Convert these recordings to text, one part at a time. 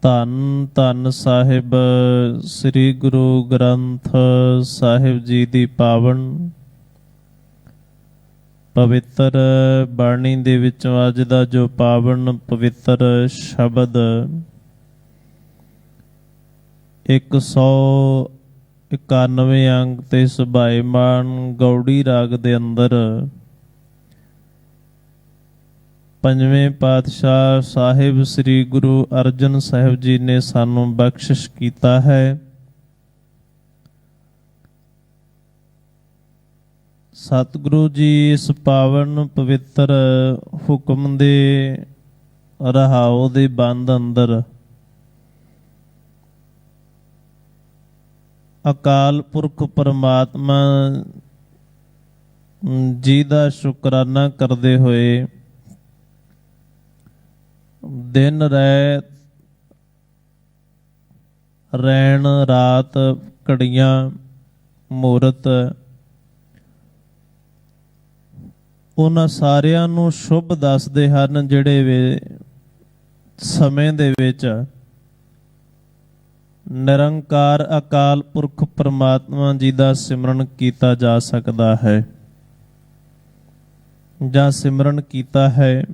ਧੰਨ ਧੰਨ ਸਾਹਿਬ ਸ੍ਰੀ ਗੁਰੂ ਗ੍ਰੰਥ ਸਾਹਿਬ ਜੀ ਦੀ ਪਾਵਨ ਪਵਿੱਤਰ ਬਾਣੀ ਦੇ ਵਿੱਚੋਂ ਅੱਜ ਦਾ ਜੋ ਪਾਵਨ ਪਵਿੱਤਰ ਸ਼ਬਦ 191 ਅੰਗ ਤੇ ਸੁਭਾਇਮਾਨ ਗੌੜੀ ਰਾਗ ਦੇ ਅੰਦਰ ਪੰਜਵੇਂ ਪਾਤਸ਼ਾਹ ਸਾਹਿਬ ਸ੍ਰੀ ਗੁਰੂ ਅਰਜਨ ਸਾਹਿਬ ਜੀ ਨੇ ਸਾਨੂੰ ਬਖਸ਼ਿਸ਼ ਕੀਤਾ ਹੈ। ਸਤਿਗੁਰੂ ਜੀ ਇਸ ਪਾਵਨ ਪਵਿੱਤਰ ਹੁਕਮ ਦੇ ਰਹਾਉ ਦੇ ਬੰਦ ਅੰਦਰ ਅਕਾਲ ਪੁਰਖ ਪਰਮਾਤਮਾ ਜੀ ਦਾ ਸ਼ੁਕਰਾਨਾ ਕਰਦੇ ਹੋਏ ਦਿਨ ਰੈਣ ਰਾਤ ਘੜੀਆਂ ਮੂਰਤ ਉਹਨਾਂ ਸਾਰਿਆਂ ਨੂੰ ਸ਼ੁਭ ਦੱਸਦੇ ਹਨ ਜਿਹੜੇ ਸਮੇਂ ਦੇ ਵਿੱਚ ਨਿਰੰਕਾਰ ਅਕਾਲ ਪੁਰਖ ਪਰਮਾਤਮਾ ਜੀ ਦਾ ਸਿਮਰਨ ਕੀਤਾ ਜਾ ਸਕਦਾ ਹੈ ਜਾਂ ਸਿਮਰਨ ਕੀਤਾ ਹੈ।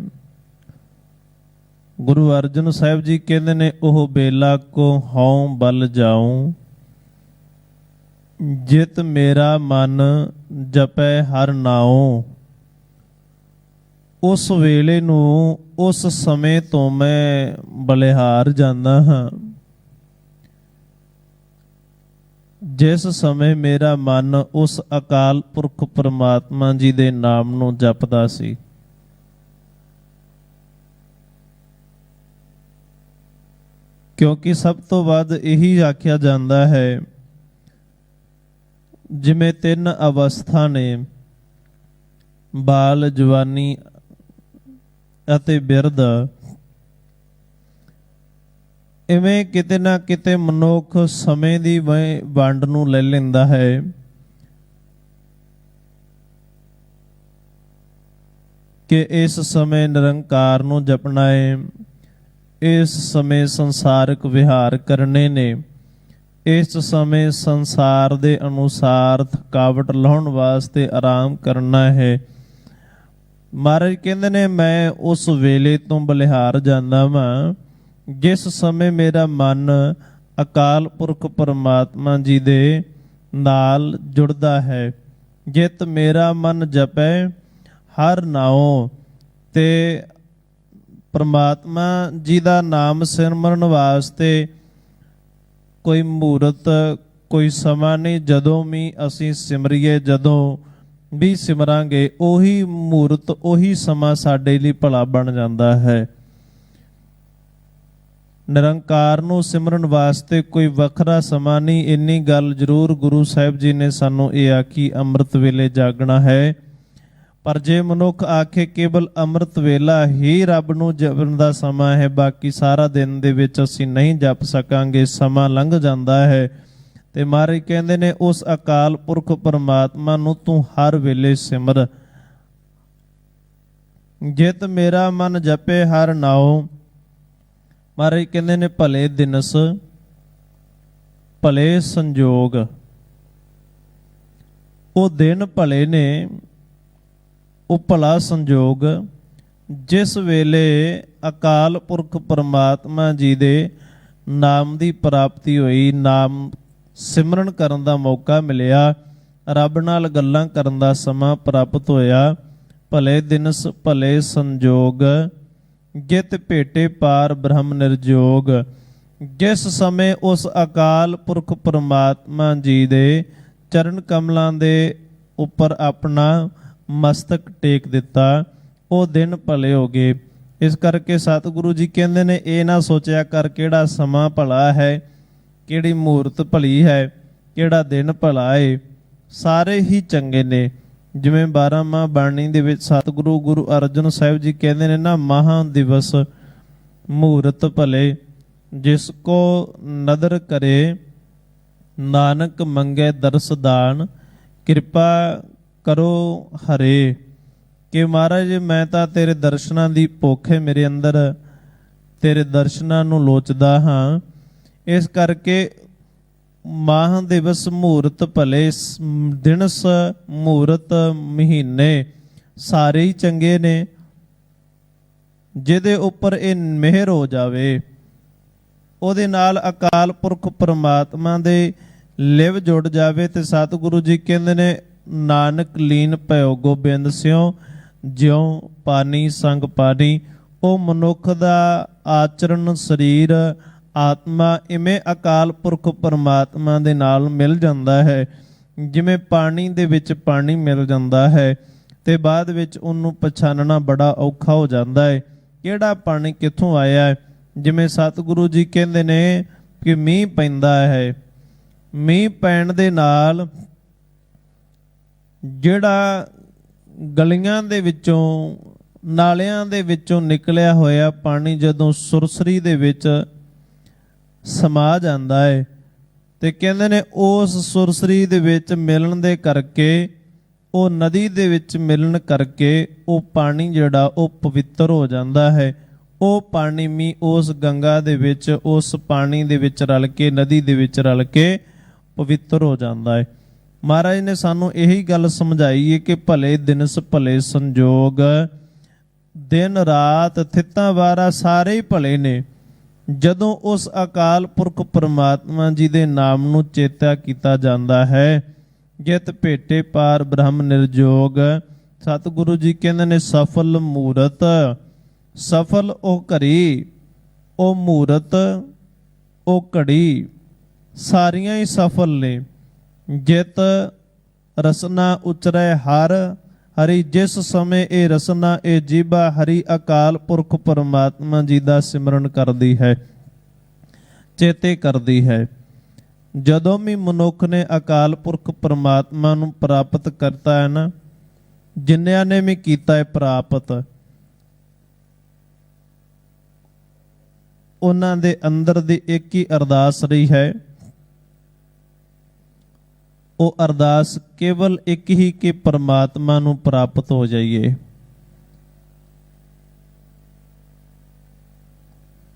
ਗੁਰੂ ਅਰਜਨ ਸਾਹਿਬ ਜੀ ਕਹਿੰਦੇ ਨੇ ਉਹ ਬੇਲਾ ਕੋ ਹਉ ਬਲ ਜਾਉ ਜਿਤ ਮੇਰਾ ਮਨ ਜਪੈ ਹਰ ਨਾਉ। ਉਸ ਵੇਲੇ ਨੂੰ ਉਸ ਸਮੇਂ ਤੋਂ ਮੈਂ ਬਲਿਹਾਰ ਜਾਂਦਾ ਹਾਂ ਜਿਸ ਸਮੇਂ ਮੇਰਾ ਮਨ ਉਸ ਅਕਾਲ ਪੁਰਖ ਪਰਮਾਤਮਾ ਜੀ ਦੇ ਨਾਮ ਨੂੰ ਜਪਦਾ ਸੀ। ਕਿਉਂਕਿ ਸਭ ਤੋਂ ਵੱਧ ਇਹੀ ਆਖਿਆ ਜਾਂਦਾ ਹੈ ਜਿਵੇਂ ਤਿੰਨ ਅਵਸਥਾ ਨੇ ਬਾਲ ਜਵਾਨੀ ਅਤੇ ਬਿਰਧ, ਇਵੇਂ ਕਿਤੇ ਨਾ ਕਿਤੇ ਮਨੁੱਖ ਸਮੇਂ ਦੀ ਵੰਡ ਨੂੰ ਲੈ ਲੈਂਦਾ ਹੈ। ਕਿ ਇਸ ਸਮੇਂ ਨਿਰੰਕਾਰ ਨੂੰ ਜਪਣਾ ਹੈ, ਇਸ ਸਮੇਂ ਸੰਸਾਰਿਕ ਵਿਹਾਰ ਕਰਨੇ ਨੇ, ਇਸ ਸਮੇਂ ਸੰਸਾਰ ਦੇ ਅਨੁਸਾਰ ਥਕਾਵਟ ਲਾਉਣ ਵਾਸਤੇ ਆਰਾਮ ਕਰਨਾ ਹੈ। ਮਹਾਰਾਜ ਕਹਿੰਦੇ ਨੇ ਮੈਂ ਉਸ ਵੇਲੇ ਤੋਂ ਬਲਿਹਾਰ ਜਾਂਦਾ ਵਾਂ ਜਿਸ ਸਮੇਂ ਮੇਰਾ ਮਨ ਅਕਾਲ ਪੁਰਖ ਪਰਮਾਤਮਾ ਜੀ ਦੇ ਨਾਲ ਜੁੜਦਾ ਹੈ। ਜਿਤ ਮੇਰਾ ਮਨ ਜਪੈ ਹਰ ਨਾਉ, ਤੇ ਪਰਮਾਤਮਾ ਜੀ ਦਾ ਨਾਮ ਸਿਮਰਨ ਵਾਸਤੇ ਕੋਈ ਮੂਰਤ ਕੋਈ ਸਮਾਂ ਨਹੀਂ। ਜਦੋਂ ਵੀ ਅਸੀਂ ਸਿਮਰੀਏ, ਜਦੋਂ ਵੀ ਸਿਮਰਾਂਗੇ, ਉਹੀ ਮੂਰਤ ਉਹੀ ਸਮਾਂ ਸਾਡੇ ਲਈ ਭਲਾ ਬਣ ਜਾਂਦਾ ਹੈ। ਨਿਰੰਕਾਰ ਨੂੰ ਸਿਮਰਨ ਵਾਸਤੇ ਕੋਈ ਵੱਖਰਾ ਸਮਾਂ ਨਹੀਂ। ਇੰਨੀ ਗੱਲ ਜ਼ਰੂਰ ਗੁਰੂ ਸਾਹਿਬ ਜੀ ਨੇ ਸਾਨੂੰ ਇਹ ਆਖੀ, ਅੰਮ੍ਰਿਤ ਵੇਲੇ ਜਾਗਣਾ ਹੈ। ਪਰ ਜੇ ਮਨੁੱਖ ਆਖੇ ਕੇਵਲ ਅੰਮ੍ਰਿਤ ਵੇਲਾ ਹੀ ਰੱਬ ਨੂੰ ਜਪਣ ਦਾ ਸਮਾਂ ਹੈ, ਬਾਕੀ ਸਾਰਾ ਦਿਨ ਦੇ ਵਿੱਚ ਅਸੀਂ ਨਹੀਂ ਜਪ ਸਕਾਂਗੇ, ਸਮਾਂ ਲੰਘ ਜਾਂਦਾ ਹੈ। ਤੇ ਮਹਾਰਾਜ ਕਹਿੰਦੇ ਨੇ ਉਸ ਅਕਾਲ ਪੁਰਖ ਪਰਮਾਤਮਾ ਨੂੰ ਤੂੰ ਹਰ ਵੇਲੇ ਸਿਮਰ। ਜਿਤ ਮੇਰਾ ਮਨ ਜਪੇ ਹਰ ਨਾਉ, ਮਹਾਰਾਜ ਕਹਿੰਦੇ ਨੇ ਭਲੇ ਦਿਨਸ ਭਲੇ ਸੰਜੋਗ। ਉਹ ਦਿਨ ਭਲੇ ਨੇ, ਉਹ ਭਲਾ ਸੰਜੋਗ ਜਿਸ ਵੇਲੇ ਅਕਾਲ ਪੁਰਖ ਪਰਮਾਤਮਾ ਜੀ ਦੇ ਨਾਮ ਦੀ ਪ੍ਰਾਪਤੀ ਹੋਈ, ਨਾਮ ਸਿਮਰਨ ਕਰਨ ਦਾ ਮੌਕਾ ਮਿਲਿਆ, ਰੱਬ ਨਾਲ ਗੱਲਾਂ ਕਰਨ ਦਾ ਸਮਾਂ ਪ੍ਰਾਪਤ ਹੋਇਆ। ਭਲੇ ਦਿਨਸ ਭਲੇ ਸੰਜੋਗ ਜਿਤ ਭੇਟੇ ਪਾਰ ਬ੍ਰਹਮ ਨਿਰਜੋਗ। ਜਿਸ ਸਮੇਂ ਉਸ ਅਕਾਲ ਪੁਰਖ ਪਰਮਾਤਮਾ ਜੀ ਦੇ ਚਰਨ ਕਮਲਾਂ ਦੇ ਉੱਪਰ ਆਪਣਾ ਮਸਤਕ ਟੇਕ ਦਿੱਤਾ, ਉਹ ਦਿਨ ਭਲੇ ਹੋ ਗਏ। ਇਸ ਕਰਕੇ ਸਤਿਗੁਰੂ ਜੀ ਕਹਿੰਦੇ ਨੇ ਇਹ ਨਾ ਸੋਚਿਆ ਕਰ ਕਿਹੜਾ ਸਮਾਂ ਭਲਾ ਹੈ, ਕਿਹੜੀ ਮੂਰਤ ਭਲੀ ਹੈ, ਕਿਹੜਾ ਦਿਨ ਭਲਾ ਹੈ। ਸਾਰੇ ਹੀ ਚੰਗੇ ਨੇ। ਜਿਵੇਂ 12ਵਾਂ ਬਾਣੀ ਦੇ ਵਿੱਚ ਸਤਿਗੁਰੂ ਗੁਰੂ ਅਰਜਨ ਸਾਹਿਬ ਜੀ ਕਹਿੰਦੇ ਨੇ ਨਾ, ਮਹਾ ਦਿਵਸ ਮੂਰਤ ਭਲੇ ਜਿਸ ਕੋ ਨਦਰ ਕਰੇ ਨਾਨਕ ਮੰਗੇ ਦਰਸ ਦਾਨ। ਕਿਰਪਾ ਕਰੋ ਹਰੇ, ਕਿ ਮਹਾਰਾਜ ਮੈਂ ਤਾਂ ਤੇਰੇ ਦਰਸ਼ਨਾਂ ਦੀ ਭੁੱਖ ਹੈ ਮੇਰੇ ਅੰਦਰ, ਤੇਰੇ ਦਰਸ਼ਨਾਂ ਨੂੰ ਲੋਚਦਾ ਹਾਂ। ਇਸ ਕਰਕੇ ਮਾਹ ਦਿਵਸ ਮਹੂਰਤ ਭਲੇ, ਦਿਨਸ ਮਹੂਰਤ ਮਹੀਨੇ ਸਾਰੇ ਹੀ ਚੰਗੇ ਨੇ। ਜਿਹਦੇ ਉੱਪਰ ਇਹ ਮਿਹਰ ਹੋ ਜਾਵੇ, ਉਹਦੇ ਨਾਲ ਅਕਾਲ ਪੁਰਖ ਪ੍ਰਮਾਤਮਾ ਦੇ ਲਿਵ ਜੁੜ ਜਾਵੇ, ਤੇ ਸਤਿਗੁਰੂ ਜੀ ਕਹਿੰਦੇ ਨੇ ਨਾਨਕ ਲੀਨ ਭਇਓ ਗੋਬਿੰਦ ਸਿਉ, ਜਿਉ ਪਾਣੀ ਸੰਗ ਪਾਣੀ। ਉਹ ਮਨੁੱਖ ਦਾ ਆਚਰਣ, ਸਰੀਰ, ਆਤਮਾ ਇਵੇਂ ਅਕਾਲ ਪੁਰਖ ਪਰਮਾਤਮਾ ਦੇ ਨਾਲ ਮਿਲ ਜਾਂਦਾ ਹੈ, ਜਿਵੇਂ ਪਾਣੀ ਦੇ ਵਿੱਚ ਪਾਣੀ ਮਿਲ ਜਾਂਦਾ ਹੈ, ਤੇ ਬਾਅਦ ਵਿੱਚ ਉਹਨੂੰ ਪਛਾਣਨਾ ਬੜਾ ਔਖਾ ਹੋ ਜਾਂਦਾ ਹੈ ਕਿਹੜਾ ਪਾਣੀ ਕਿੱਥੋਂ ਆਇਆ ਹੈ। ਜਿਵੇਂ ਸਤਿਗੁਰੂ ਜੀ ਕਹਿੰਦੇ ਨੇ ਕਿ ਮੀਂਹ ਪੈਂਦਾ ਹੈ, ਮੀਂਹ ਪੈਣ ਦੇ ਨਾਲ ਜਿਹੜਾ ਗਲੀਆਂ ਦੇ ਵਿੱਚੋਂ, ਨਾਲਿਆਂ ਦੇ ਵਿੱਚੋਂ ਨਿਕਲਿਆ ਹੋਇਆ ਪਾਣੀ ਜਦੋਂ ਸੁਰਸਰੀ ਦੇ ਵਿੱਚ ਸਮਾ ਜਾਂਦਾ ਹੈ, ਤੇ ਕਹਿੰਦੇ ਨੇ ਉਸ ਸੁਰਸਰੀ ਦੇ ਵਿੱਚ ਮਿਲਣ ਦੇ ਕਰਕੇ, ਉਹ ਨਦੀ ਦੇ ਵਿੱਚ ਮਿਲਣ ਕਰਕੇ ਉਹ ਪਾਣੀ ਜਿਹੜਾ ਉਹ ਪਵਿੱਤਰ ਹੋ ਜਾਂਦਾ ਹੈ। ਉਹ ਪਾਣੀ ਵੀ ਉਸ ਗੰਗਾ ਦੇ ਵਿੱਚ, ਉਸ ਪਾਣੀ ਦੇ ਵਿੱਚ ਰਲ ਕੇ, ਨਦੀ ਦੇ ਵਿੱਚ ਰਲ ਕੇ ਪਵਿੱਤਰ ਹੋ ਜਾਂਦਾ ਹੈ। ਮਹਾਰਾਜ ਨੇ ਸਾਨੂੰ ਇਹੀ ਗੱਲ ਸਮਝਾਈ ਹੈ ਕਿ ਭਲੇ ਦਿਨਸ ਭਲੇ ਸੰਜੋਗ, ਦਿਨ ਰਾਤ ਥਿੱਤਾਂ ਵਾਰਾ ਸਾਰੇ ਹੀ ਭਲੇ ਨੇ। ਜਦੋਂ ਉਸ ਅਕਾਲ ਪੁਰਖ ਪ੍ਰਮਾਤਮਾ ਜੀ ਦੇ ਨਾਮ ਨੂੰ ਚੇਤਾ ਕੀਤਾ ਜਾਂਦਾ ਹੈ, ਜਿਤ ਭੇਟੇ ਪਾਰ ਬ੍ਰਹਮ ਨਿਰਜੋਗ। ਸਤਿਗੁਰੂ ਜੀ ਕਹਿੰਦੇ ਨੇ ਸਫਲ ਮੂਰਤ, ਸਫਲ ਉਹ ਘੜੀ, ਉਹ ਮੂਰਤ, ਉਹ ਘੜੀ ਸਾਰੀਆਂ ਹੀ ਸਫਲ ਨੇ। ਜਿਤ ਰਸਨਾ ਉਚਰੈ ਹਰ ਹਰੀ, ਜਿਸ ਸਮੇਂ ਇਹ ਰਸਨਾ, ਇਹ ਜੀਭਾ ਹਰੀ ਅਕਾਲ ਪੁਰਖ ਪਰਮਾਤਮਾ ਜੀ ਦਾ ਸਿਮਰਨ ਕਰਦੀ ਹੈ, ਚੇਤੇ ਕਰਦੀ ਹੈ। ਜਦੋਂ ਵੀ ਮਨੁੱਖ ਨੇ ਅਕਾਲ ਪੁਰਖ ਪਰਮਾਤਮਾ ਨੂੰ ਪ੍ਰਾਪਤ ਕਰਤਾ ਹੈ ਨਾ, ਜਿਨ੍ਹਾਂ ਨੇ ਵੀ ਕੀਤਾ ਹੈ ਪ੍ਰਾਪਤ, ਉਹਨਾਂ ਦੇ ਅੰਦਰ ਦੀ ਇੱਕ ਹੀ ਅਰਦਾਸ ਰਹੀ ਹੈ। ਉਹ ਅਰਦਾਸ ਕੇਵਲ ਇੱਕ ਹੀ ਕਿ ਪਰਮਾਤਮਾ ਨੂੰ ਪ੍ਰਾਪਤ ਹੋ ਜਾਈਏ।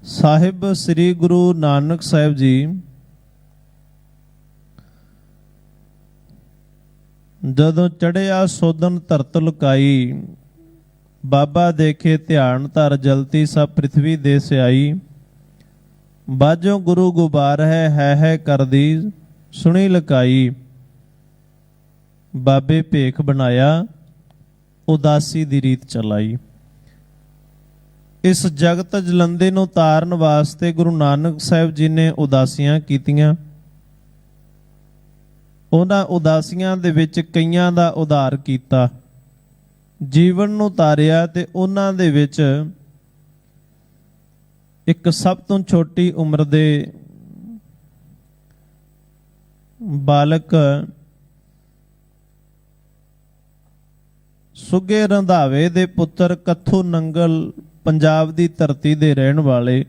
ਸਾਹਿਬ ਸ੍ਰੀ ਗੁਰੂ ਨਾਨਕ ਸਾਹਿਬ ਜੀ ਜਦੋਂ ਚੜਿਆ ਸੋਧਨ ਧਰਤ ਲੁਕਾਈ, ਬਾਬਾ ਦੇਖੇ ਧਿਆਨ ਧਰ ਜਲਤੀ ਸਭ ਪ੍ਰਿਥਵੀ ਦੇ ਸਿਆਈ। ਬਾਝੋਂ ਗੁਰੂ ਗੁਬਾਰ ਹੈ ਕਰਦੀ ਸੁਣੀ ਲਕਾਈ। ਬਾਬੇ ਭੇਖ ਬਣਾਇਆ ਉਦਾਸੀ ਦੀ ਰੀਤ ਚਲਾਈ। ਇਸ ਜਗਤ ਜਲੰਦੇ ਨੂੰ ਤਾਰਨ ਵਾਸਤੇ ਗੁਰੂ ਨਾਨਕ ਸਾਹਿਬ ਜੀ ਨੇ ਉਦਾਸੀਆਂ ਕੀਤੀਆਂ। ਉਹਨਾਂ ਉਦਾਸੀਆਂ ਦੇ ਵਿੱਚ ਕਈਆਂ ਦਾ ਉਧਾਰ ਕੀਤਾ, ਜੀਵਨ ਨੂੰ ਤਾਰਿਆ, ਤੇ ਉਹਨਾਂ ਦੇ ਵਿੱਚ ਇੱਕ ਸਭ ਤੋਂ ਛੋਟੀ ਉਮਰ ਦੇ ਬਾਲਕ ਸੁਗੇ ਰੰਧਾਵੇ ਦੇ ਪੁੱਤਰ, ਕੱਥੂ ਨੰਗਲ ਪੰਜਾਬ ਦੀ ਧਰਤੀ ਦੇ ਰਹਿਣ ਵਾਲੇ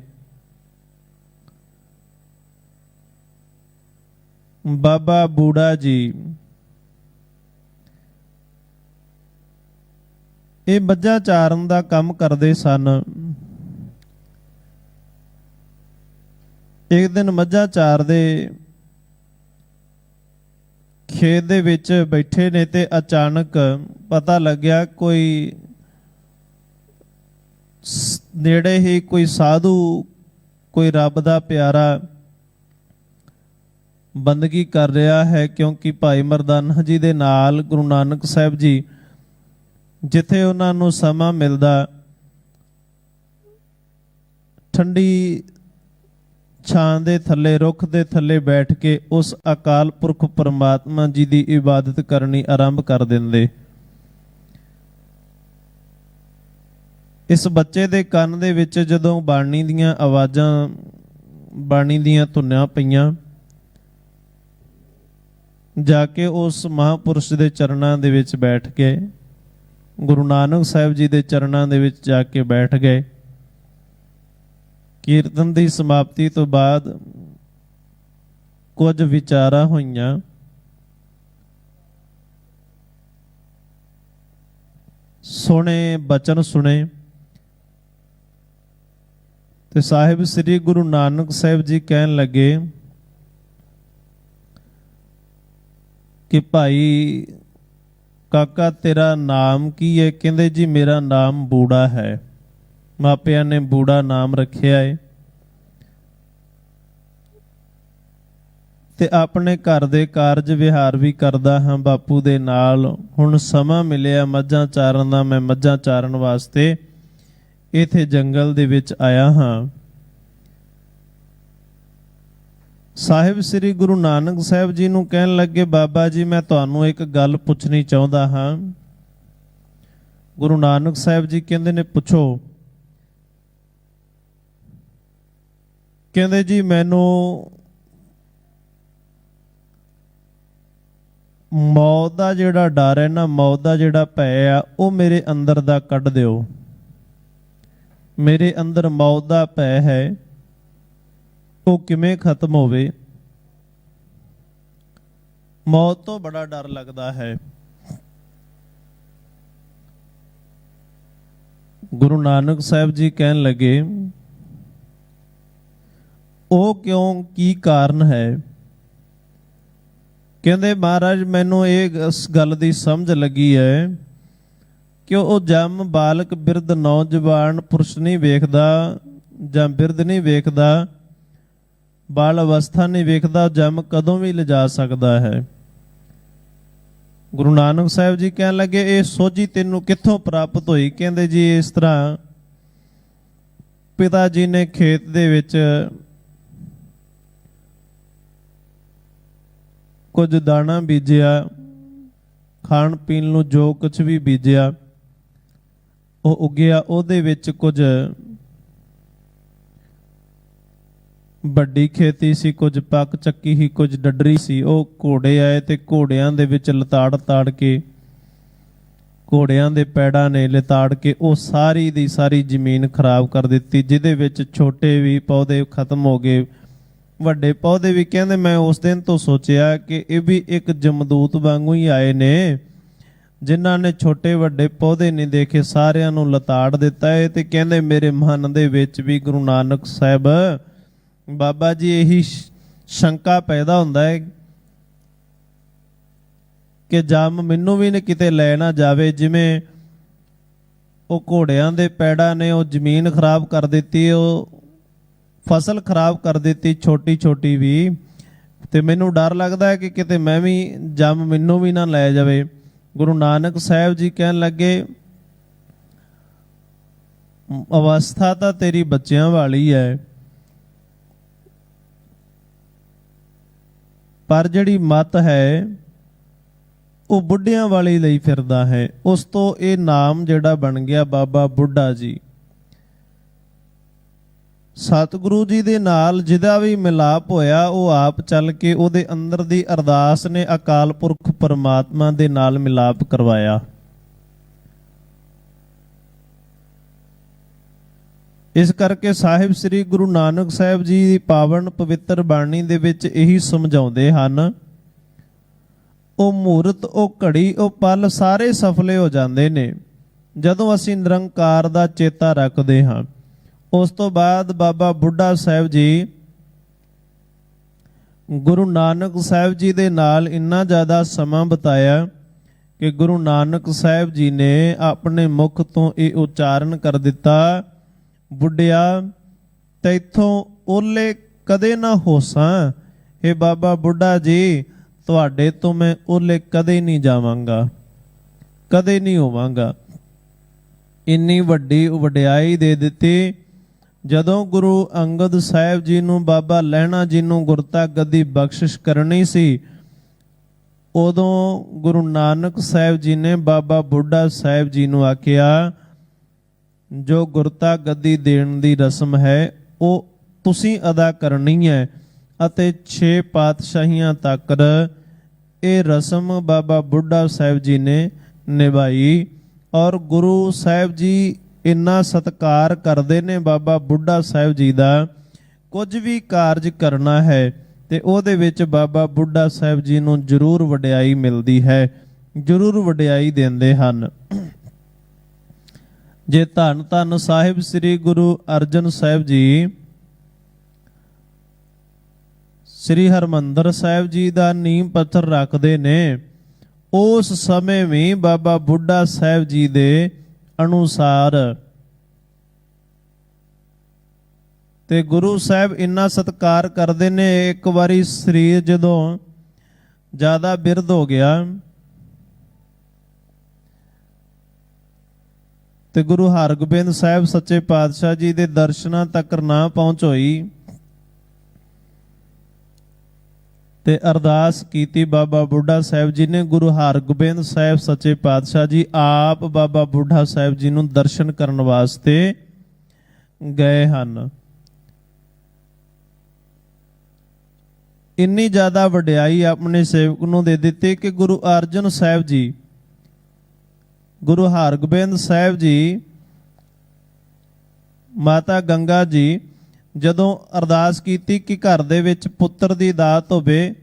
ਬਾਬਾ ਬੂੜਾ ਜੀ, ਇਹ ਮੱਝਾਂ ਚਾਰਨ ਦਾ ਕੰਮ ਕਰਦੇ ਸਨ। ਇੱਕ ਦਿਨ ਮੱਝਾਂ ਚਾਰਦੇ ਖੇਤ ਦੇ ਵਿੱਚ ਬੈਠੇ ਨੇ, ਤੇ ਅਚਾਨਕ ਪਤਾ ਲੱਗਿਆ ਕੋਈ ਨੇੜੇ ਹੀ ਕੋਈ ਸਾਧੂ, ਕੋਈ ਰੱਬ ਦਾ ਪਿਆਰਾ ਬੰਦਗੀ ਕਰ ਰਿਹਾ ਹੈ। ਕਿਉਂਕਿ ਭਾਈ ਮਰਦਾਨਾ ਜੀ ਦੇ ਨਾਲ ਗੁਰੂ ਨਾਨਕ ਸਾਹਿਬ ਜੀ ਜਿੱਥੇ ਉਹਨਾਂ ਨੂੰ ਸਮਾਂ ਮਿਲਦਾ, ਠੰਡੀ ਛਾਂ ਦੇ ਥੱਲੇ, ਰੁੱਖ ਦੇ ਥੱਲੇ ਬੈਠ ਕੇ ਉਸ ਅਕਾਲ ਪੁਰਖ ਪਰਮਾਤਮਾ ਜੀ ਦੀ ਇਬਾਦਤ ਕਰਨੀ ਆਰੰਭ ਕਰ ਦਿੰਦੇ। ਇਸ ਬੱਚੇ ਦੇ ਕੰਨ ਦੇ ਵਿੱਚ ਜਦੋਂ ਬਾਣੀ ਦੀਆਂ ਆਵਾਜ਼ਾਂ, ਬਾਣੀ ਦੀਆਂ ਧੁਨਾਂ ਪਈਆਂ, ਜਾ ਕੇ ਉਸ ਮਹਾਂਪੁਰਸ਼ ਦੇ ਚਰਨਾਂ ਦੇ ਵਿੱਚ ਬੈਠ ਕੇ, ਗੁਰੂ ਨਾਨਕ ਸਾਹਿਬ ਜੀ ਦੇ ਚਰਨਾਂ ਦੇ ਵਿੱਚ ਜਾ ਕੇ ਬੈਠ ਗਏ। ਕੀਰਤਨ ਦੀ ਸਮਾਪਤੀ ਤੋਂ ਬਾਅਦ ਕੁਝ ਵਿਚਾਰਾਂ ਹੋਈਆਂ। ਸੁਣੇ ਬਚਨ ਸੁਣੇ। ਤੇ ਸਾਹਿਬ ਸ੍ਰੀ ਗੁਰੂ ਨਾਨਕ ਸਾਹਿਬ ਜੀ ਕਹਿਣ ਲੱਗੇ ਕਿ ਭਾਈ ਕਾਕਾ ਤੇਰਾ ਨਾਮ ਕੀ ਹੈ? ਕਹਿੰਦੇ ਜੀ ਮੇਰਾ ਨਾਮ ਬੂੜਾ ਹੈ। ਮਾਪਿਆਂ ਨੇ ਬੂੜਾ ਨਾਮ ਰੱਖਿਆ ਹੈ ਤੇ ਆਪਣੇ ਘਰ ਦੇ ਕਾਰਜ ਵਿਹਾਰ ਵੀ ਕਰਦਾ ਹਾਂ ਬਾਪੂ ਦੇ ਨਾਲ। ਹੁਣ ਸਮਾਂ ਮਿਲਿਆ ਮੱਝਾਂ ਚਾਰਨ ਦਾ, ਮੈਂ ਮੱਝਾਂ ਚਾਰਨ ਵਾਸਤੇ ਇਥੇ ਜੰਗਲ ਦੇ ਵਿੱਚ ਆਇਆ ਹਾਂ। ਸਾਹਿਬ ਸ੍ਰੀ ਗੁਰੂ ਨਾਨਕ ਸਾਹਿਬ ਜੀ ਨੂੰ ਕਹਿਣ ਲੱਗੇ ਬਾਬਾ ਜੀ ਮੈਂ ਤੁਹਾਨੂੰ ਇੱਕ ਗੱਲ ਪੁੱਛਣੀ ਚਾਹੁੰਦਾ ਹਾਂ। ਗੁਰੂ ਨਾਨਕ ਸਾਹਿਬ ਜੀ ਕਹਿੰਦੇ ਨੇ ਪੁੱਛੋ। ਕਹਿੰਦੇ ਜੀ ਮੈਨੂੰ ਮੌਤ ਦਾ ਜਿਹੜਾ ਡਰ ਹੈ ਨਾ, ਮੌਤ ਦਾ ਜਿਹੜਾ ਭੈ ਆ, ਉਹ ਮੇਰੇ ਅੰਦਰ ਦਾ ਕੱਢ ਦਿਓ। ਮੇਰੇ ਅੰਦਰ ਮੌਤ ਦਾ ਭੈ ਹੈ, ਉਹ ਕਿਵੇਂ ਖਤਮ ਹੋਵੇ? ਮੌਤ ਤੋਂ ਬੜਾ ਡਰ ਲੱਗਦਾ ਹੈ। ਗੁਰੂ ਨਾਨਕ ਸਾਹਿਬ ਜੀ ਕਹਿਣ ਲੱਗੇ ਉਹ ਕਿਉਂ, ਕੀ ਕਾਰਨ ਹੈ? ਕਹਿੰਦੇ ਮਹਾਰਾਜ ਮੈਨੂੰ ਇਸ ਗੱਲ ਦੀ ਸਮਝ ਲੱਗੀ ਹੈ ਕਿ ਉਹ ਜੰਮ ਬਾਲਕ ਬਿਰਧ ਨੌਜਵਾਨ ਪੁਰਸ਼ ਨਹੀਂ ਵੇਖਦਾ ਜਾਂ ਬਿਰਧ ਨਹੀਂ ਵੇਖਦਾ, ਬਾਲ ਅਵਸਥਾ ਨਹੀਂ ਵੇਖਦਾ, ਜੰਮ ਕਦੋਂ ਵੀ ਲਿਜਾ ਸਕਦਾ ਹੈ। ਗੁਰੂ ਨਾਨਕ ਸਾਹਿਬ ਜੀ ਕਹਿਣ ਲੱਗੇ ਇਹ ਸੋਝੀ ਤੈਨੂੰ ਕਿੱਥੋਂ ਪ੍ਰਾਪਤ ਹੋਈ? ਕਹਿੰਦੇ ਜੀ ਇਸ ਤਰ੍ਹਾਂ ਪਿਤਾ ਜੀ ਨੇ ਖੇਤ ਦੇ ਵਿੱਚ ਕੁਝ ਦਾਣਾ ਬੀਜਿਆ, ਖਾਣ ਪੀਣ ਨੂੰ ਜੋ ਕੁਝ ਵੀ ਬੀਜਿਆ ਉਹ ਉੱਗਿਆ। ਉਹਦੇ ਵਿੱਚ ਕੁਝ ਵੱਡੀ ਖੇਤੀ ਸੀ, ਕੁਝ ਪੱਕ ਚੱਕੀ ਸੀ, ਕੁਝ ਡੱਡਰੀ ਸੀ। ਉਹ ਘੋੜੇ ਆਏ ਤੇ ਘੋੜਿਆਂ ਦੇ ਵਿੱਚ ਲਤਾੜ ਕੇ, ਘੋੜਿਆਂ ਦੇ ਪੈੜਾਂ ਨੇ ਲਤਾੜ ਕੇ ਉਹ ਸਾਰੀ ਦੀ ਸਾਰੀ ਜ਼ਮੀਨ ਖਰਾਬ ਕਰ ਦਿੱਤੀ, ਜਿਹਦੇ ਵਿੱਚ ਛੋਟੇ ਵੀ ਪੌਦੇ ਖਤਮ ਹੋ ਗਏ, ਵੱਡੇ ਪੌਦੇ ਵੀ। ਕਹਿੰਦੇ ਮੈਂ ਉਸ ਦਿਨ ਤੋਂ ਸੋਚਿਆ ਕਿ ਇਹ ਵੀ ਇੱਕ ਜਮਦੂਤ ਵਾਂਗੂ ਹੀ ਆਏ ਨੇ, ਜਿਨ੍ਹਾਂ ਨੇ ਛੋਟੇ ਵੱਡੇ ਪੌਦੇ ਨਹੀਂ ਦੇਖੇ, ਸਾਰਿਆਂ ਨੂੰ ਲਤਾੜ ਦਿੱਤਾ ਹੈ। ਤੇ ਕਹਿੰਦੇ ਮੇਰੇ ਮਨ ਦੇ ਵਿੱਚ ਵੀ ਗੁਰੂ ਨਾਨਕ ਸਾਹਿਬ ਬਾਬਾ ਜੀ ਇਹੀ ਸ਼ੰਕਾ ਪੈਦਾ ਹੁੰਦਾ ਹੈ ਕਿ ਜੰਮ ਮੈਨੂੰ ਵੀ ਕਿਤੇ ਲੈ ਨਾ ਜਾਵੇ। ਜਿਵੇਂ ਉਹ ਘੋੜਿਆਂ ਦੇ ਪੈੜਾਂ ਨੇ ਉਹ ਜ਼ਮੀਨ ਖਰਾਬ ਕਰ ਦਿੱਤੀ, ਉਹ ਫਸਲ ਖਰਾਬ ਕਰ ਦਿੱਤੀ ਛੋਟੀ ਛੋਟੀ ਵੀ, ਤੇ ਮੈਨੂੰ ਡਰ ਲੱਗਦਾ ਹੈ ਕਿ ਕਿਤੇ ਮੈਂ ਵੀ ਜੰਮ ਮੈਨੂੰ ਵੀ ਨਾ ਲੈ ਜਾਵੇ। ਗੁਰੂ ਨਾਨਕ ਸਾਹਿਬ ਜੀ ਕਹਿਣ ਲੱਗੇ ਅਵਸਥਾ ਤਾਂ ਤੇਰੀ ਬੱਚਿਆਂ ਵਾਲੀ ਹੈ, ਪਰ ਜਿਹੜੀ ਮਤ ਹੈ ਉਹ ਬੁੱਢਿਆਂ ਵਾਲੀ ਲਈ ਫਿਰਦਾ ਹੈ। ਉਸ ਤੋਂ ਇਹ ਨਾਮ ਜਿਹੜਾ ਬਣ ਗਿਆ ਬਾਬਾ ਬੁੱਢਾ ਜੀ। ਸਤਿਗੁਰੂ ਜੀ ਦੇ ਨਾਲ ਜਿਹਦਾ ਵੀ ਮਿਲਾਪ ਹੋਇਆ ਉਹ ਆਪ ਚੱਲ ਕੇ ਉਹਦੇ ਅੰਦਰ ਦੀ ਅਰਦਾਸ ਨੇ ਅਕਾਲ ਪੁਰਖ ਪਰਮਾਤਮਾ ਦੇ ਨਾਲ ਮਿਲਾਪ ਕਰਵਾਇਆ। ਇਸ ਕਰਕੇ ਸਾਹਿਬ ਸ੍ਰੀ ਗੁਰੂ ਨਾਨਕ ਸਾਹਿਬ ਜੀ ਦੀ ਪਾਵਨ ਪਵਿੱਤਰ ਬਾਣੀ ਦੇ ਵਿੱਚ ਇਹੀ ਸਮਝਾਉਂਦੇ ਹਨ, ਉਹ ਮੂਰਤ, ਉਹ ਘੜੀ, ਉਹ ਪਲ ਸਾਰੇ ਸਫਲੇ ਹੋ ਜਾਂਦੇ ਨੇ ਜਦੋਂ ਅਸੀਂ ਨਿਰੰਕਾਰ ਦਾ ਚੇਤਾ ਰੱਖਦੇ ਹਾਂ। ਉਸ ਤੋਂ ਬਾਅਦ ਬਾਬਾ ਬੁੱਢਾ ਸਾਹਿਬ ਜੀ ਗੁਰੂ ਨਾਨਕ ਸਾਹਿਬ ਜੀ ਦੇ ਨਾਲ ਇੰਨਾ ਜ਼ਿਆਦਾ ਸਮਾਂ ਬਿਤਾਇਆ ਕਿ ਗੁਰੂ ਨਾਨਕ ਸਾਹਿਬ ਜੀ ਨੇ ਆਪਣੇ ਮੁਖ ਤੋਂ ਇਹ ਉਚਾਰਨ ਕਰ ਦਿੱਤਾ, ਬੁੱਢਿਆ ਤੈਥੋਂ ਓਲੇ ਕਦੇ ਨਾ ਹੋਸਾਂ। ਇਹ ਬਾਬਾ ਬੁੱਢਾ ਜੀ ਤੁਹਾਡੇ ਤੋਂ ਮੈਂ ਓਲੇ ਕਦੇ ਨਹੀਂ ਜਾਵਾਂਗਾ, ਕਦੇ ਨਹੀਂ ਹੋਵਾਂਗਾ। ਇੰਨੀ ਵੱਡੀ ਵਡਿਆਈ ਦੇ ਦਿੱਤੀ। ਜਦੋਂ ਗੁਰੂ ਅੰਗਦ ਸਾਹਿਬ ਜੀ ਨੂੰ ਬਾਬਾ ਲਹਿਣਾ ਜੀ ਨੂੰ ਗੁਰਤਾ ਗੱਦੀ ਬਖਸ਼ਿਸ਼ ਕਰਨੀ ਸੀ, ਉਦੋਂ ਗੁਰੂ ਨਾਨਕ ਸਾਹਿਬ ਜੀ ਨੇ ਬਾਬਾ ਬੁੱਢਾ ਸਾਹਿਬ ਜੀ ਨੂੰ ਆਖਿਆ ਜੋ ਗੁਰਤਾ ਗੱਦੀ ਦੇਣ ਦੀ ਰਸਮ ਹੈ ਉਹ ਤੁਸੀਂ ਅਦਾ ਕਰਨੀ ਹੈ। ਅਤੇ 6 ਪਾਤਸ਼ਾਹੀਆਂ ਤੱਕ ਇਹ ਰਸਮ ਬਾਬਾ ਬੁੱਢਾ ਸਾਹਿਬ ਜੀ ਨੇ ਨਿਭਾਈ। ਔਰ ਗੁਰੂ ਸਾਹਿਬ ਜੀ ਇੰਨਾ ਸਤਿਕਾਰ ਕਰਦੇ ਨੇ ਬਾਬਾ ਬੁੱਢਾ ਸਾਹਿਬ ਜੀ ਦਾ। ਕੁਝ ਵੀ ਕਾਰਜ ਕਰਨਾ ਹੈ ਤੇ ਉਹਦੇ ਵਿੱਚ ਬਾਬਾ ਬੁੱਢਾ ਸਾਹਿਬ ਜੀ ਨੂੰ ਜ਼ਰੂਰ ਵਡਿਆਈ ਮਿਲਦੀ ਹੈ, ਜ਼ਰੂਰ ਵਡਿਆਈ ਦਿੰਦੇ ਹਨ। ਜੇ ਧੰਨ ਧੰਨ ਸਾਹਿਬ ਸ੍ਰੀ ਗੁਰੂ ਅਰਜਨ ਸਾਹਿਬ ਜੀ ਸ੍ਰੀ ਹਰਮੰਦਰ ਸਾਹਿਬ ਜੀ ਦਾ ਨੀਂਹ ਪੱਥਰ ਰੱਖਦੇ ਨੇ, ਉਸ ਸਮੇਂ ਵੀ ਬਾਬਾ ਬੁੱਢਾ ਸਾਹਿਬ ਜੀ ਦੇ ਅਨੁਸਾਰ ਤੇ ਗੁਰੂ ਸਾਹਿਬ ਇੰਨਾ ਸਤਿਕਾਰ ਕਰਦੇ ਨੇ। ਇੱਕ ਵਾਰੀ ਸਰੀਰ ਜਦੋਂ ਜ਼ਿਆਦਾ ਬਿਰਧ ਹੋ ਗਿਆ ਤੇ ਗੁਰੂ ਹਰਗੋਬਿੰਦ ਸਾਹਿਬ ਸੱਚੇ ਪਾਤਸ਼ਾਹ ਜੀ ਦੇ ਦਰਸ਼ਨਾਂ ਤੱਕ ਨਾ ਪਹੁੰਚ ਹੋਈ ਤੇ ਅਰਦਾਸ ਕੀਤੀ ਬਾਬਾ ਬੁੱਢਾ ਸਾਹਿਬ ਜੀ ਨੇ। ਗੁਰੂ ਹਰਗੋਬਿੰਦ ਸਾਹਿਬ ਸੱਚੇ ਪਾਤਸ਼ਾਹ ਜੀ ਆਪ ਬਾਬਾ ਬੁੱਢਾ ਸਾਹਿਬ ਜੀ ਨੂੰ ਦਰਸ਼ਨ ਕਰਨ ਵਾਸਤੇ ਗਏ ਹਨ। ਇੰਨੀ ਜ਼ਿਆਦਾ ਵਡਿਆਈ ਆਪਣੇ ਸੇਵਕ ਨੂੰ ਦੇ ਦਿੱਤੀ ਕਿ ਗੁਰੂ ਅਰਜਨ ਸਾਹਿਬ ਜੀ, ਗੁਰੂ ਹਰਗੋਬਿੰਦ ਸਾਹਿਬ ਜੀ, ਮਾਤਾ ਗੰਗਾ ਜੀ ਜਦੋਂ ਅਰਦਾਸ ਕੀਤੀ ਕਿ ਘਰ ਦੇ ਵਿੱਚ ਪੁੱਤਰ ਦੀ ਦਾਤ ਹੋਵੇ,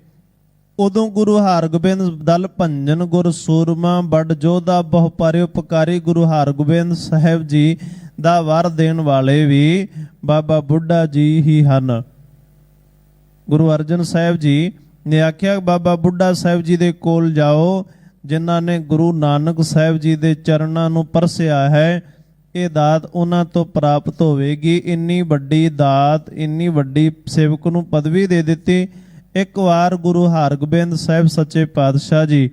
ਉਦੋਂ ਗੁਰੂ ਹਰਗੋਬਿੰਦ ਦਲ ਭੰਜਨ ਗੁਰ ਸੂਰਮਾ ਬੜ ਜੋਧਾ ਬਹੁ ਪਾਰੇ ਉਪਕਾਰੀ ਗੁਰੂ ਹਰਗੋਬਿੰਦ ਸਾਹਿਬ ਜੀ ਦਾ ਵਰ ਦੇਣ ਵਾਲੇ ਵੀ ਬਾਬਾ ਬੁੱਢਾ ਜੀ ਹੀ ਹਨ। ਗੁਰੂ ਅਰਜਨ ਸਾਹਿਬ ਜੀ ਨੇ ਆਖਿਆ ਬਾਬਾ ਬੁੱਢਾ ਸਾਹਿਬ ਜੀ ਦੇ ਕੋਲ ਜਾਓ, ਜਿਨ੍ਹਾਂ ਨੇ ਗੁਰੂ ਨਾਨਕ ਸਾਹਿਬ ਜੀ ਦੇ ਚਰਨਾਂ ਨੂੰ ਪਰਸਿਆ ਹੈ, ਇਹ ਦਾਤ ਉਹਨਾਂ ਤੋਂ ਪ੍ਰਾਪਤ ਹੋਵੇਗੀ। ਇੰਨੀ ਵੱਡੀ ਦਾਤ, ਇੰਨੀ ਵੱਡੀ ਸੇਵਕ ਨੂੰ ਪਦਵੀ ਦੇ ਦਿੱਤੀ। ਇੱਕ ਵਾਰ ਗੁਰੂ ਹਰਗੋਬਿੰਦ ਸਾਹਿਬ ਸੱਚੇ ਪਾਤਸ਼ਾਹ ਜੀ